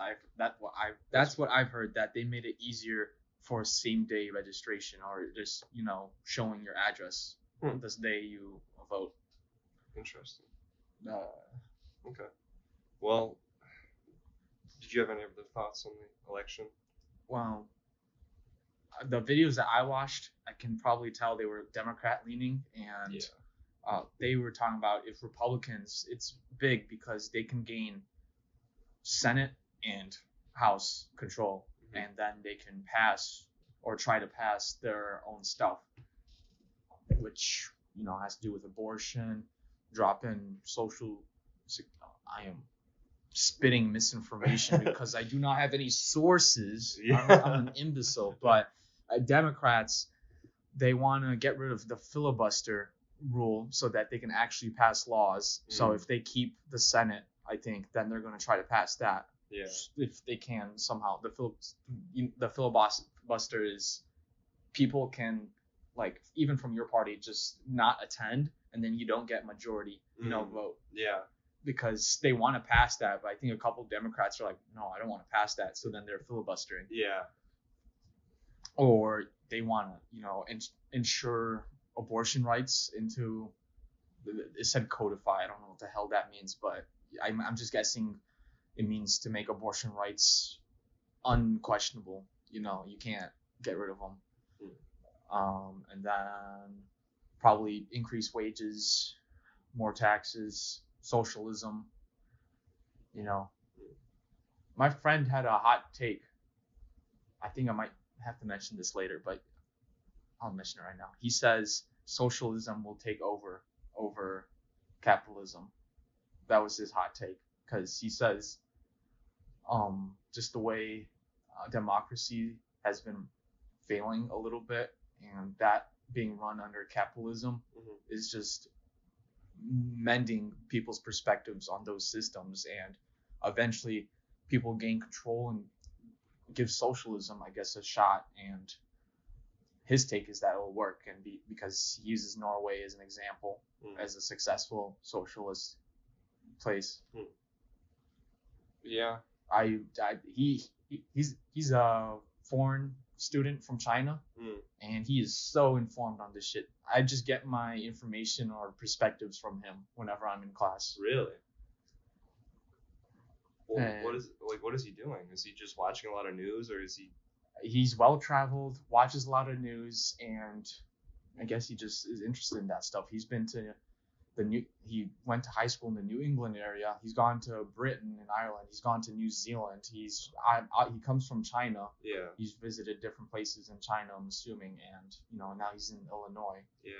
I've heard, that they made it easier for same day registration or just, showing your address this day you vote. Interesting. Okay. Well, did you have any other thoughts on the election? Well, the videos that I watched, I can probably tell they were Democrat leaning, and they were talking about if Republicans, it's big because they can gain Senate and House control, and then they can pass or try to pass their own stuff, which has to do with abortion, drop in social. I am spitting misinformation because I do not have any sources. I'm an imbecile, but Democrats, they want to get rid of the filibuster rule so that they can actually pass laws. So if they keep the Senate, I think, then they're going to try to pass that. Yeah. If they can somehow. The filibuster is people can, like, even from your party, just not attend, and then you don't get majority, vote. Yeah. Because they want to pass that, but I think a couple of Democrats are like, no, I don't want to pass that. So then they're filibustering. Yeah. Or they want to, ensure abortion rights into, it said codify. I don't know what the hell that means, but I'm just guessing it means to make abortion rights unquestionable. You can't get rid of them. And then probably increase wages, more taxes, socialism. My friend had a hot take. I think I might have to mention this later, but I'll mention it right now. He says socialism will take over capitalism. That was his hot take, because he says just the way democracy has been failing a little bit, and that being run under capitalism is just mending people's perspectives on those systems, and eventually people gain control and give socialism, I guess, a shot. And his take is that it will work, and because he uses Norway as an example as a successful socialist place. Yeah. He's a foreign student from China, and he is so informed on this shit. I just get my information or perspectives from him whenever I'm in class. Really? Well, what is he doing? Is he just watching a lot of news, or is he? He's well traveled, watches a lot of news, and I guess he just is interested in that stuff. He's been to he went to high school in the New England area. He's gone to Britain and Ireland. He's gone to New Zealand. He comes from China. Yeah. He's visited different places in China, I'm assuming, and now he's in Illinois. Yeah.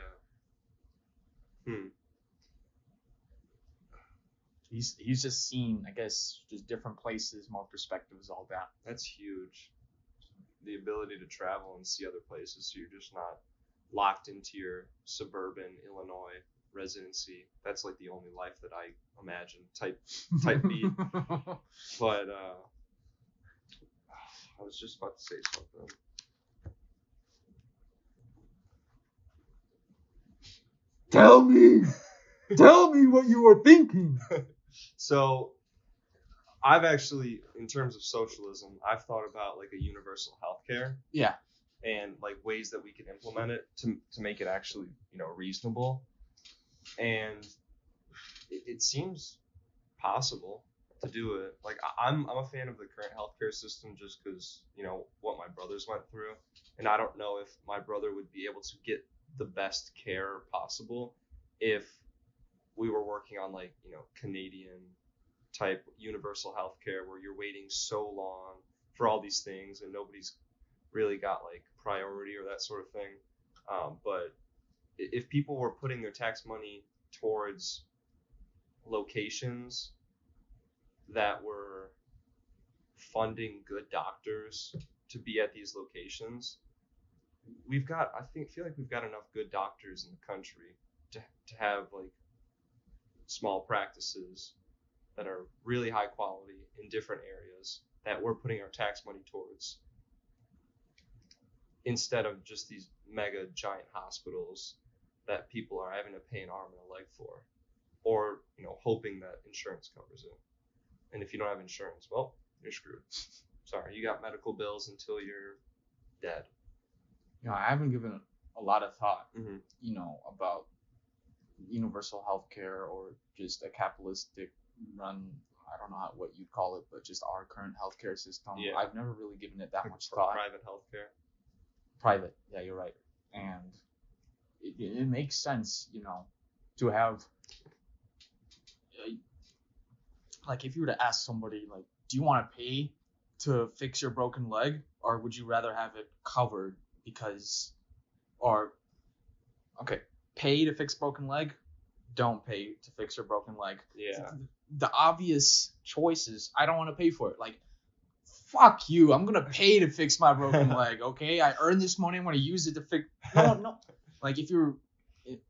He's just seen, I guess, just different places, more perspectives, all that. That's huge. The ability to travel and see other places, so you're just not locked into your suburban Illinois residency. That's like the only life that I imagine. Type beat. But I was just about to say something. Tell me what you were thinking. So I've actually, in terms of socialism, I've thought about like a universal healthcare. Yeah. And like ways that we could implement it to make it actually, reasonable. And it seems possible to do it. Like I'm a fan of the current healthcare system just because, what my brothers went through. And I don't know if my brother would be able to get the best care possible if we were working on like, Canadian type universal healthcare where you're waiting so long for all these things and nobody's really got like priority or that sort of thing. But if people were putting their tax money towards locations that were funding good doctors to be at these locations, I feel like we've got enough good doctors in the country to have like small practices that are really high quality in different areas that we're putting our tax money towards, instead of just these mega giant hospitals that people are having to pay an arm and a leg for, or hoping that insurance covers it. And if you don't have insurance, well, you're screwed. Sorry, you got medical bills until you're dead. I haven't given a lot of thought, Mm-hmm. About universal healthcare or just a capitalistic run. I don't know what you'd call it, but just our current healthcare system. Yeah. I've never really given it that much thought. Private healthcare. Private, yeah, you're right. And it makes sense, to have, like, if you were to ask somebody, like, do you want to pay to fix your broken leg, or would you rather have it covered pay to fix broken leg, don't pay to fix your broken leg. Yeah. The obvious choice is, I don't want to pay for it. Like, fuck you, I'm going to pay to fix my broken leg, okay? I earned this money, I'm going to use it to fix... No. Like, if you're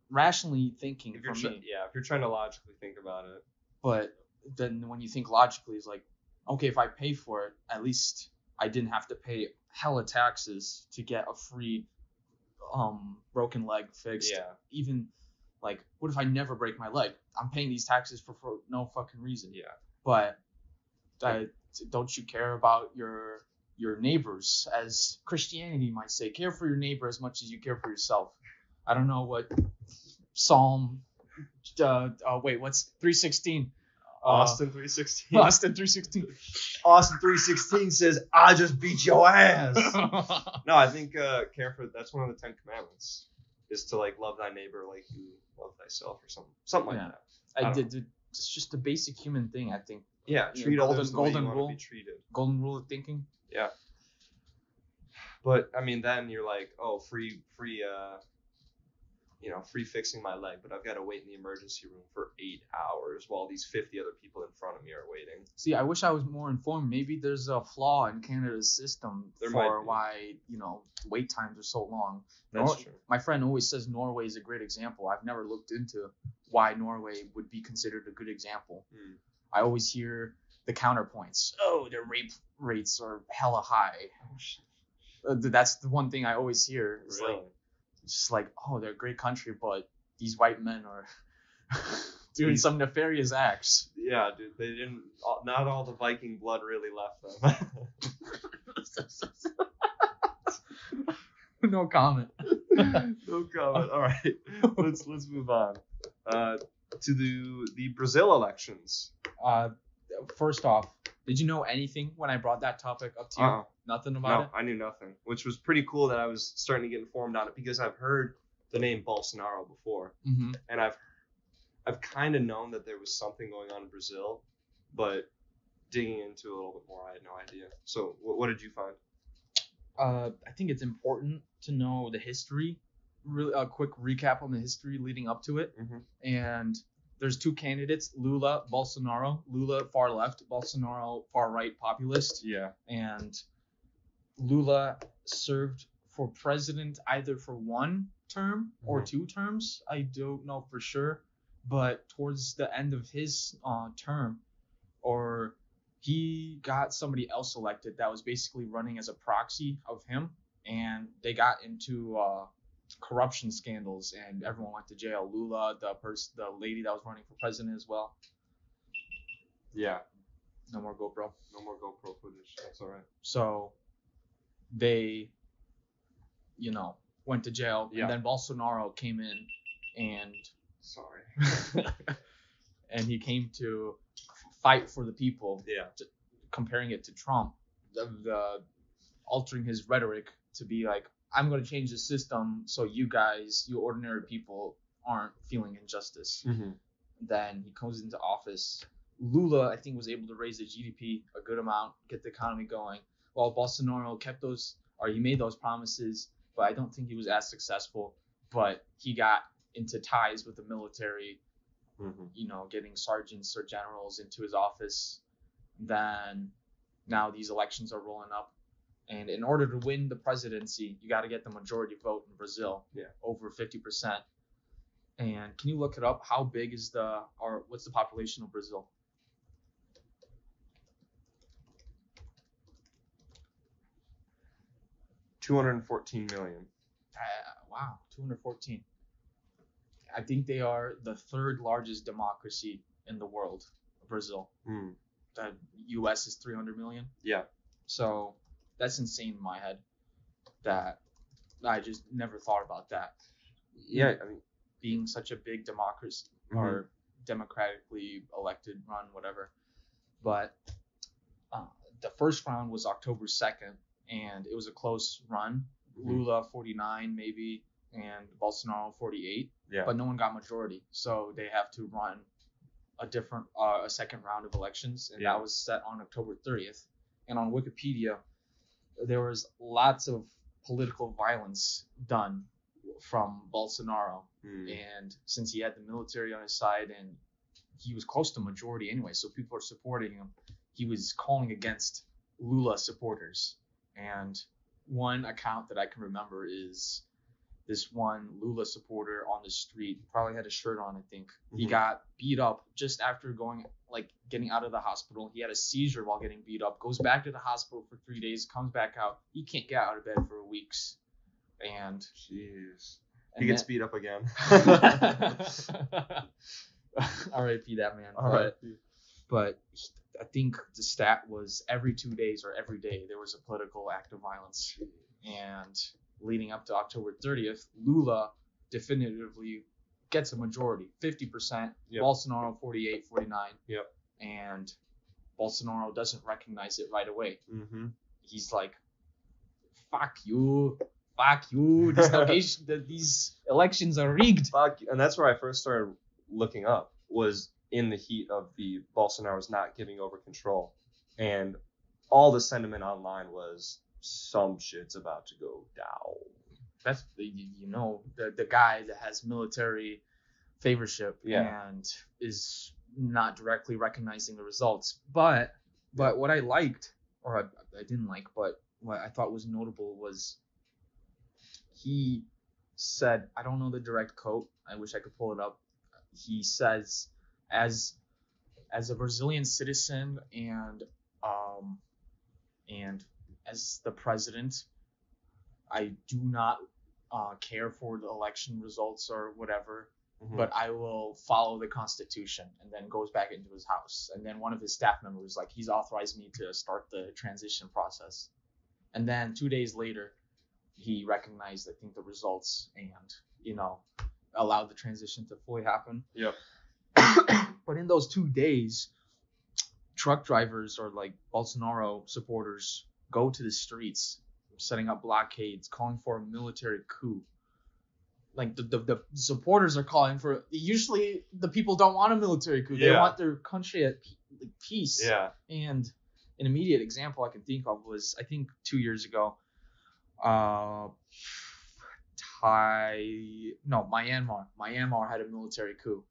rationally thinking, if you're trying to logically think about it. But then when you think logically, it's like, okay, if I pay for it, at least I didn't have to pay hella taxes to get a free broken leg fixed. Yeah. Even, like, what if I never break my leg? I'm paying these taxes for no fucking reason. Yeah. But don't you care about your neighbors, as Christianity might say? Care for your neighbor as much as you care for yourself. I don't know what Psalm. What's 3:16? Austin 3:16. Austin 3:16. Austin 3:16 says, "I just beat your ass." No, I think that's one of the 10 Commandments, is to like love thy neighbor like you love thyself, or something like that. It's just a basic human thing, I think. Yeah, treat others the way you want to be treated. Golden rule of thinking. Yeah. But I mean, then you're like, oh, free fixing my leg, but I've got to wait in the emergency room for 8 hours while these 50 other people in front of me are waiting. See, I wish I was more informed. Maybe there's a flaw in Canada's system for why, wait times are so long. That's true. My friend always says Norway is a great example. I've never looked into why Norway would be considered a good example. I always hear the counterpoints. Oh, their rape rates are hella high. That's the one thing I always hear. It's really? It's just like, oh, they're a great country, but these white men are doing some nefarious acts. Yeah, dude, they didn't. Not all the Viking blood really left them. No comment. No comment. All right, let's move on to the Brazil elections. First off, did you know anything when I brought that topic up to you? Nothing about it? No, I knew nothing, which was pretty cool that I was starting to get informed on it, because I've heard the name Bolsonaro before, and I've kind of known that there was something going on in Brazil, but digging into it a little bit more, I had no idea. So what did you find? I think it's important to know the history. Really, a quick recap on the history leading up to it. And there's two candidates: Lula, Bolsonaro. Lula far left, Bolsonaro far right populist. Yeah. And Lula served for president either for one term or 2 terms. I don't know for sure, but towards the end of his term, or he got somebody else elected that was basically running as a proxy of him, and they got into corruption scandals, and everyone went to jail. Lula, the lady that was running for president as well. Yeah. No more GoPro. No more GoPro footage. That's all right. So they, went to jail, and then Bolsonaro came in, and and he came to fight for the people. Yeah. Comparing it to Trump, the altering his rhetoric to be like, I'm going to change the system so you guys, you ordinary people, aren't feeling injustice. Then he comes into office. Lula, I think, was able to raise the GDP a good amount, get the economy going, while Bolsonaro he made those promises, but I don't think he was as successful. But he got into ties with the military, getting sergeants or generals into his office. Then now these elections are rolling up. And in order to win the presidency, you got to get the majority vote in Brazil, over 50%. And can you look it up? How big is what's the population of Brazil? $214 million. Wow, 214. I think they are the 3rd largest democracy in the world, Brazil. The U.S. is 300 million. Yeah. So that's insane in my head. That I just never thought about that. Yeah, I mean, being such a big democracy or democratically elected, run, whatever. But the first round was October 2nd, and it was a close run. Lula 49 maybe, and Bolsonaro 48. Yeah. But no one got majority, so they have to run a second round of elections, and that was set on October 30th. And on Wikipedia, there was lots of political violence done from Bolsonaro. And since he had the military on his side and he was close to majority anyway, so people are supporting him, he was calling against Lula supporters. And one account that I can remember is this one Lula supporter on the street, probably had a shirt on, I think. He got beat up just after getting out of the hospital. He had a seizure while getting beat up, goes back to the hospital for 3 days, comes back out. He can't get out of bed for weeks. And jeez. He gets beat up again. R.I.P. that man. But I think the stat was every 2 days or every day there was a political act of violence. And leading up to October 30th, Lula definitively gets a majority, 50%. Bolsonaro 48, 49. And Bolsonaro doesn't recognize it right away. He's like, fuck you. These elections are rigged. Fuck you. And that's where I first started looking up, was in the heat of the Bolsonaro's not giving over control. And all the sentiment online was, some shit's about to go down. That's the guy that has military favorship and is not directly recognizing the results. But what I liked, or I didn't like, but what I thought was notable was he said, I don't know the direct quote, I wish I could pull it up. He says, as a Brazilian citizen and as the president, I do not care for the election results or whatever, but I will follow the Constitution, and then goes back into his house. And then one of his staff members, he's authorized me to start the transition process. And then 2 days later, he recognized, I think, the results and, allowed the transition to fully happen. But in those 2 days, truck drivers or Bolsonaro supporters go to the streets, setting up blockades, calling for a military coup. like the supporters are calling for. Usually the people don't want a military coup. They want their country at peace. Yeah. And an immediate example I can think of was, I think 2 years ago, Myanmar had a military coup.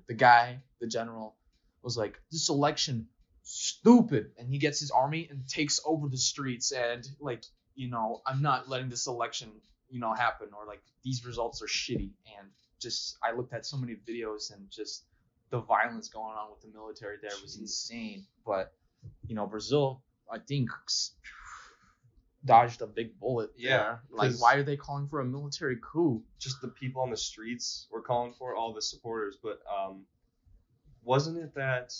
The guy, the general, was like, this election stupid, and he gets his army and takes over the streets, and like, I'm not letting this election happen, or like, these results are shitty. And just, I looked at so many videos, and just the violence going on with the military there was insane. But Brazil, I think, dodged a big bullet there. Like, why are they calling for a military coup? Just the people on the streets were calling for all the supporters. But wasn't it that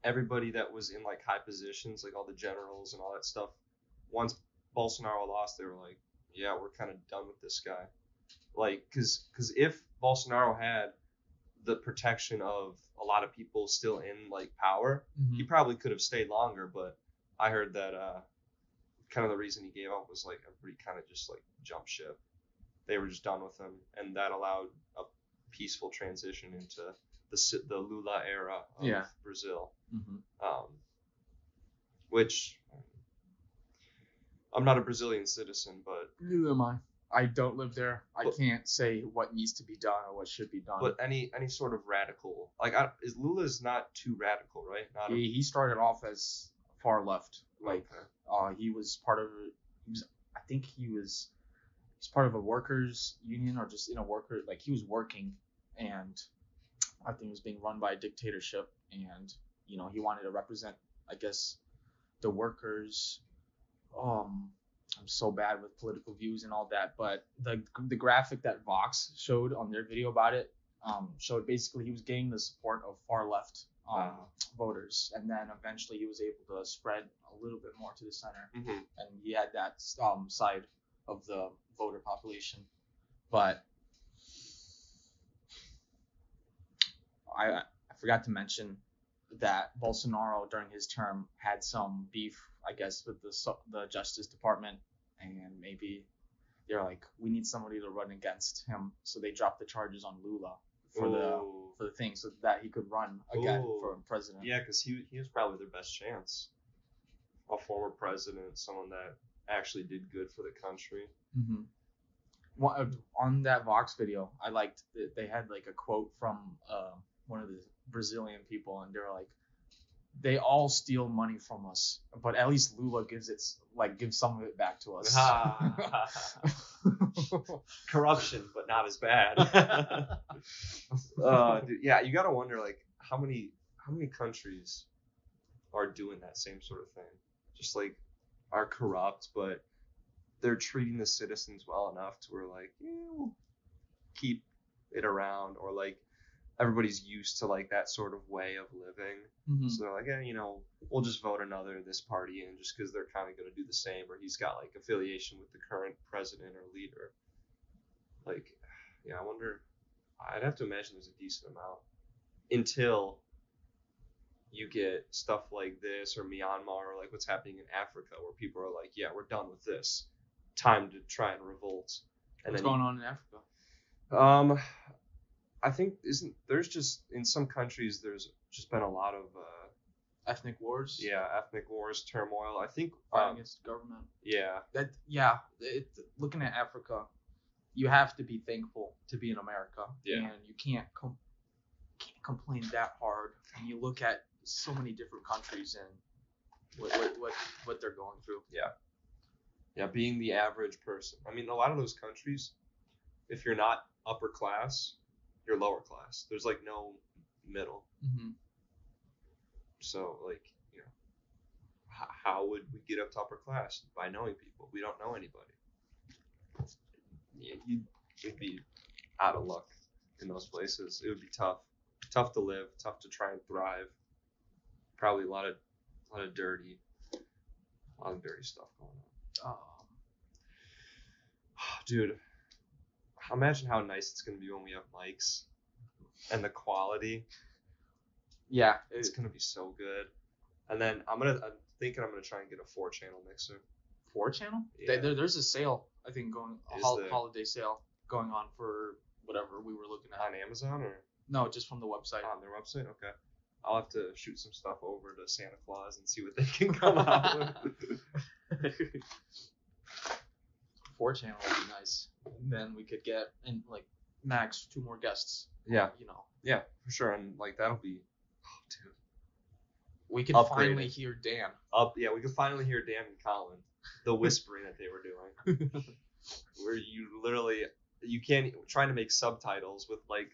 everybody that was in like high positions, like all the generals and all that stuff, once Bolsonaro lost, they were like, yeah, we're kind of done with this guy. Like, because if Bolsonaro had the protection of a lot of people still in like power, he probably could have stayed longer. But I heard that kind of the reason he gave up was like everybody kind of just like jumped ship. They were just done with him, and that allowed a peaceful transition into the Lula era of Brazil. Which, I'm not a Brazilian citizen, but neither am I. I don't live there. I can't say what needs to be done or what should be done. But any sort of radical, like, Lula's not too radical, right? He started off as far left. Like, he was part of. I think he's part of a workers union, or just in a worker. Like, he was working, and I think it was being run by a dictatorship, and he wanted to represent, I guess, the workers. I'm so bad with political views and all that, but the graphic that Vox showed on their video about it showed basically he was getting the support of far left voters, and then eventually he was able to spread a little bit more to the center, and he had that side of the voter population. But I forgot to mention that Bolsonaro during his term had some beef, I guess, with the Justice Department, and maybe they're like, we need somebody to run against him, so they dropped the charges on Lula for the thing, so that he could run again for president. Yeah, because he was probably their best chance. A former president, someone that actually did good for the country. Well, on that Vox video, I liked that they had like a quote from one of the Brazilian people, and they were like, they all steal money from us, but at least Lula gives some of it back to us. Corruption, but not as bad. Dude, yeah, you gotta wonder, like, how many countries are doing that same sort of thing? Just like, are corrupt, but they're treating the citizens well enough to where, like, we'll keep it around, or like, everybody's used to like that sort of way of living. So they're like, we'll just vote this party in just because they're kind of going to do the same, or he's got like affiliation with the current president or leader. Like, yeah, I wonder, I'd have to imagine there's a decent amount until you get stuff like this, or Myanmar, or like what's happening in Africa, where people are like, yeah, we're done with this. Time to try and revolt. And what's going on in Africa? I think there's just, in some countries there's just been a lot of ethnic wars. Yeah, ethnic wars, turmoil. I think fighting against the government. Yeah. Looking at Africa, you have to be thankful to be in America. Yeah. And you can't complain that hard. And you look at so many different countries and what they're going through. Yeah. Yeah, being the average person. I mean, a lot of those countries, if you're not upper class, you're lower class. There's like no middle. So like, how would we get up to upper class? By knowing people. We don't know anybody. Yeah, you'd be out of luck in those places. It would be tough to live, tough to try and thrive. Probably a lot of dirty stuff going on. Dude. Imagine how nice it's going to be when we have mics and the quality. Yeah. It's going to be so good. And then I'm thinking I'm going to try and get a 4-channel mixer. 4-channel? Yeah. There's a sale, I think, going, holiday sale going on for whatever we were looking at. On Amazon or? No, just from the website. On their website? Okay. I'll have to shoot some stuff over to Santa Claus and see what they can come out with. 4chan would be nice. And then we could get in like max 2 more guests. Yeah. You know. Yeah, for sure. And like that'll be, dude. We can finally hear Dan. We can finally hear Dan and Colin. The whispering that they were doing. Where you can't, trying to make subtitles with like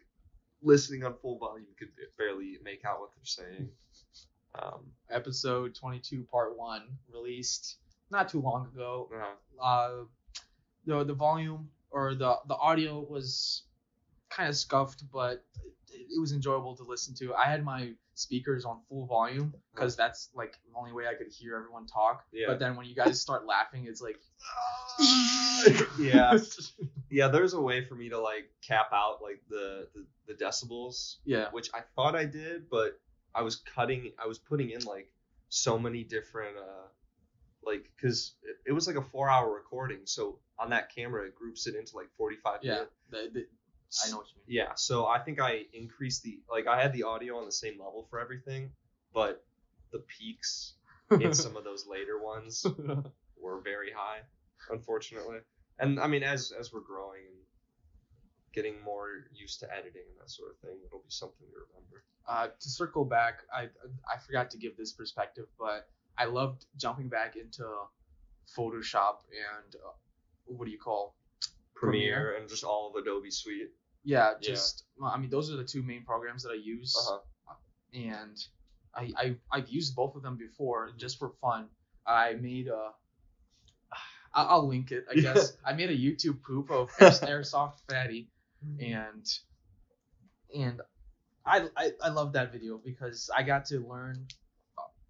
listening on full volume, you could barely make out what they're saying. Episode 22 part 1 released not too long ago. The volume or the audio was kind of scuffed, but it was enjoyable to listen to. I had my speakers on full volume because that's like the only way I could hear everyone talk. Yeah. But then when you guys start laughing, it's like yeah, there's a way for me to like cap out like the decibels, which I thought I did, but I was putting in like so many different like, because it was like a 4-hour recording, so on that camera it groups it into like 45 minutes. I know what you mean. Yeah, so I think I increased I had the audio on the same level for everything, but the peaks in some of those later ones were very high, unfortunately. And I mean, as we're growing and getting more used to editing and that sort of thing, it'll be something to remember. To circle back, I forgot to give this perspective, but I loved jumping back into Photoshop and what do you call Premiere and just all of Adobe Suite. Yeah, I mean, those are the 2 main programs that I use, and I've used both of them before just for fun. I made I'll link it, I guess. I made a YouTube poop of AirSoftfatty, and I love that video because I got to learn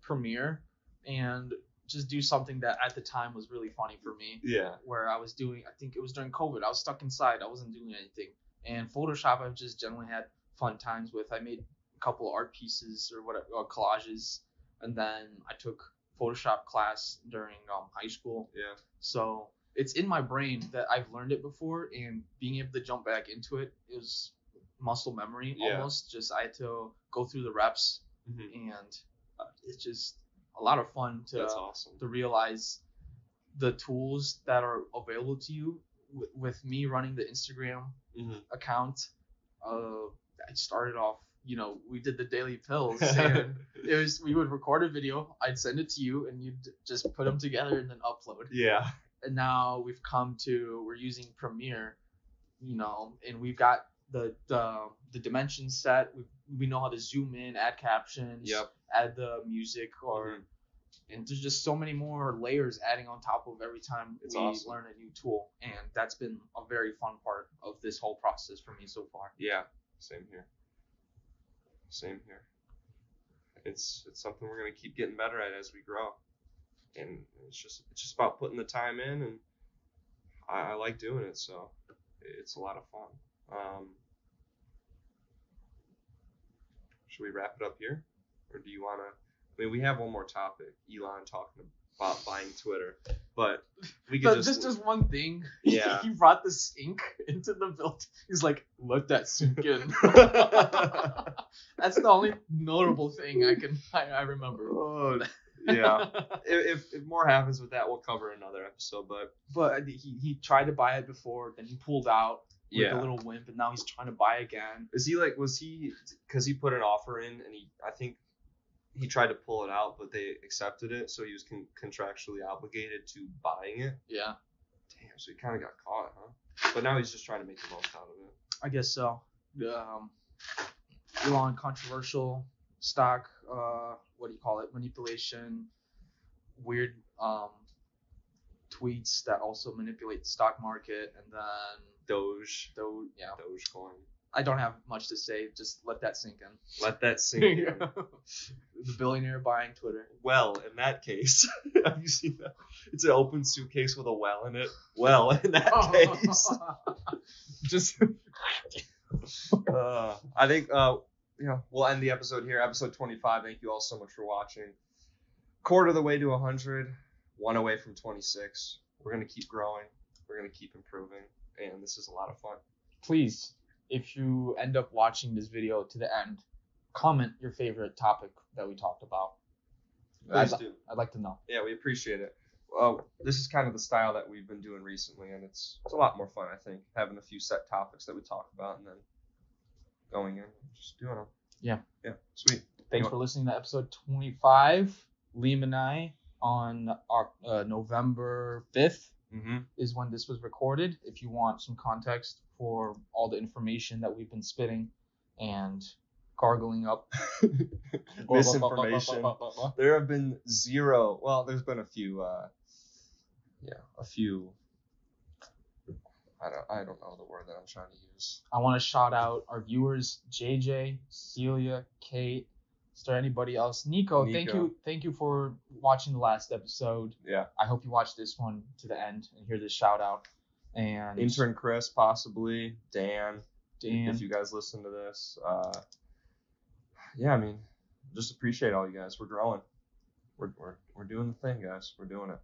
Premiere and just do something that at the time was really funny for me. Yeah. Where I was doing, I think it was during COVID. I was stuck inside. I wasn't doing anything. And Photoshop, I've just generally had fun times with. I made a couple of art pieces or whatever, or collages, and then I took Photoshop class during high school. Yeah. So it's in my brain that I've learned it before, and being able to jump back into it is muscle memory almost. Just I had to go through the reps, and it's just a lot of fun to realize the tools that are available to you. With me running the Instagram account, I started off, we did the daily pills, and we would record a video, I'd send it to you, and you'd just put them together and then upload. Yeah. And now we're using Premiere, and we've got the dimensions set. We know how to zoom in, add captions, add the music, and there's just so many more layers adding on top of every time learn a new tool. And that's been a very fun part of this whole process for me so far. Yeah, same here. It's something we're going to keep getting better at as we grow. And it's just about putting the time in, and I like doing it, so it's a lot of fun. Should we wrap it up here? Or do you want to... I mean, we have one more topic, Elon talking about buying Twitter, but we could just one thing. Yeah. He brought the sink into the building. He's like, let that sink in. That's the only notable thing I remember. Oh, yeah. If more happens with that, we'll cover another episode. But he tried to buy it before, then he pulled out with a little wimp, and now he's trying to buy again. Is he because he put an offer in, and I think he tried to pull it out, but they accepted it, so he was contractually obligated to buying it. Yeah. Damn, so he kind of got caught, huh? But now he's just trying to make the most out of it. I guess so. Elon, controversial stock, what do you call it? Manipulation, weird tweets that also manipulate the stock market, and then Dogecoin. I don't have much to say. Just let that sink in. Let that sink in. The billionaire buying Twitter. Well, in that case, have you seen that? It's an open suitcase with a well in it. Well, in that case, just. I think we'll end the episode here. Episode 25. Thank you all so much for watching. Quarter of the way to 100. 1 away from 26. We're gonna keep growing. We're gonna keep improving, and this is a lot of fun. Please, if you end up watching this video to the end, comment your favorite topic that we talked about. Please do. I'd like to know. Yeah, we appreciate it. This is kind of the style that we've been doing recently, and it's a lot more fun, I think, having a few set topics that we talk about and then going in and just doing them. Yeah. Yeah, sweet. Thanks for listening to episode 25. Liam and I on November 5th is when this was recorded. If you want some context for all the information that we've been spitting and gargling up. Misinformation. There have been zero. Well, there's been a few. I don't know the word that I'm trying to use. I want to shout out our viewers: JJ, Celia, Kate. Is there anybody else? Nico. Thank you for watching the last episode. Yeah. I hope you watch this one to the end and hear this shout out. And intern Chris, possibly Dan. If you guys listen to this, yeah, I mean, just appreciate all you guys. We're growing. We're doing the thing, guys. We're doing it.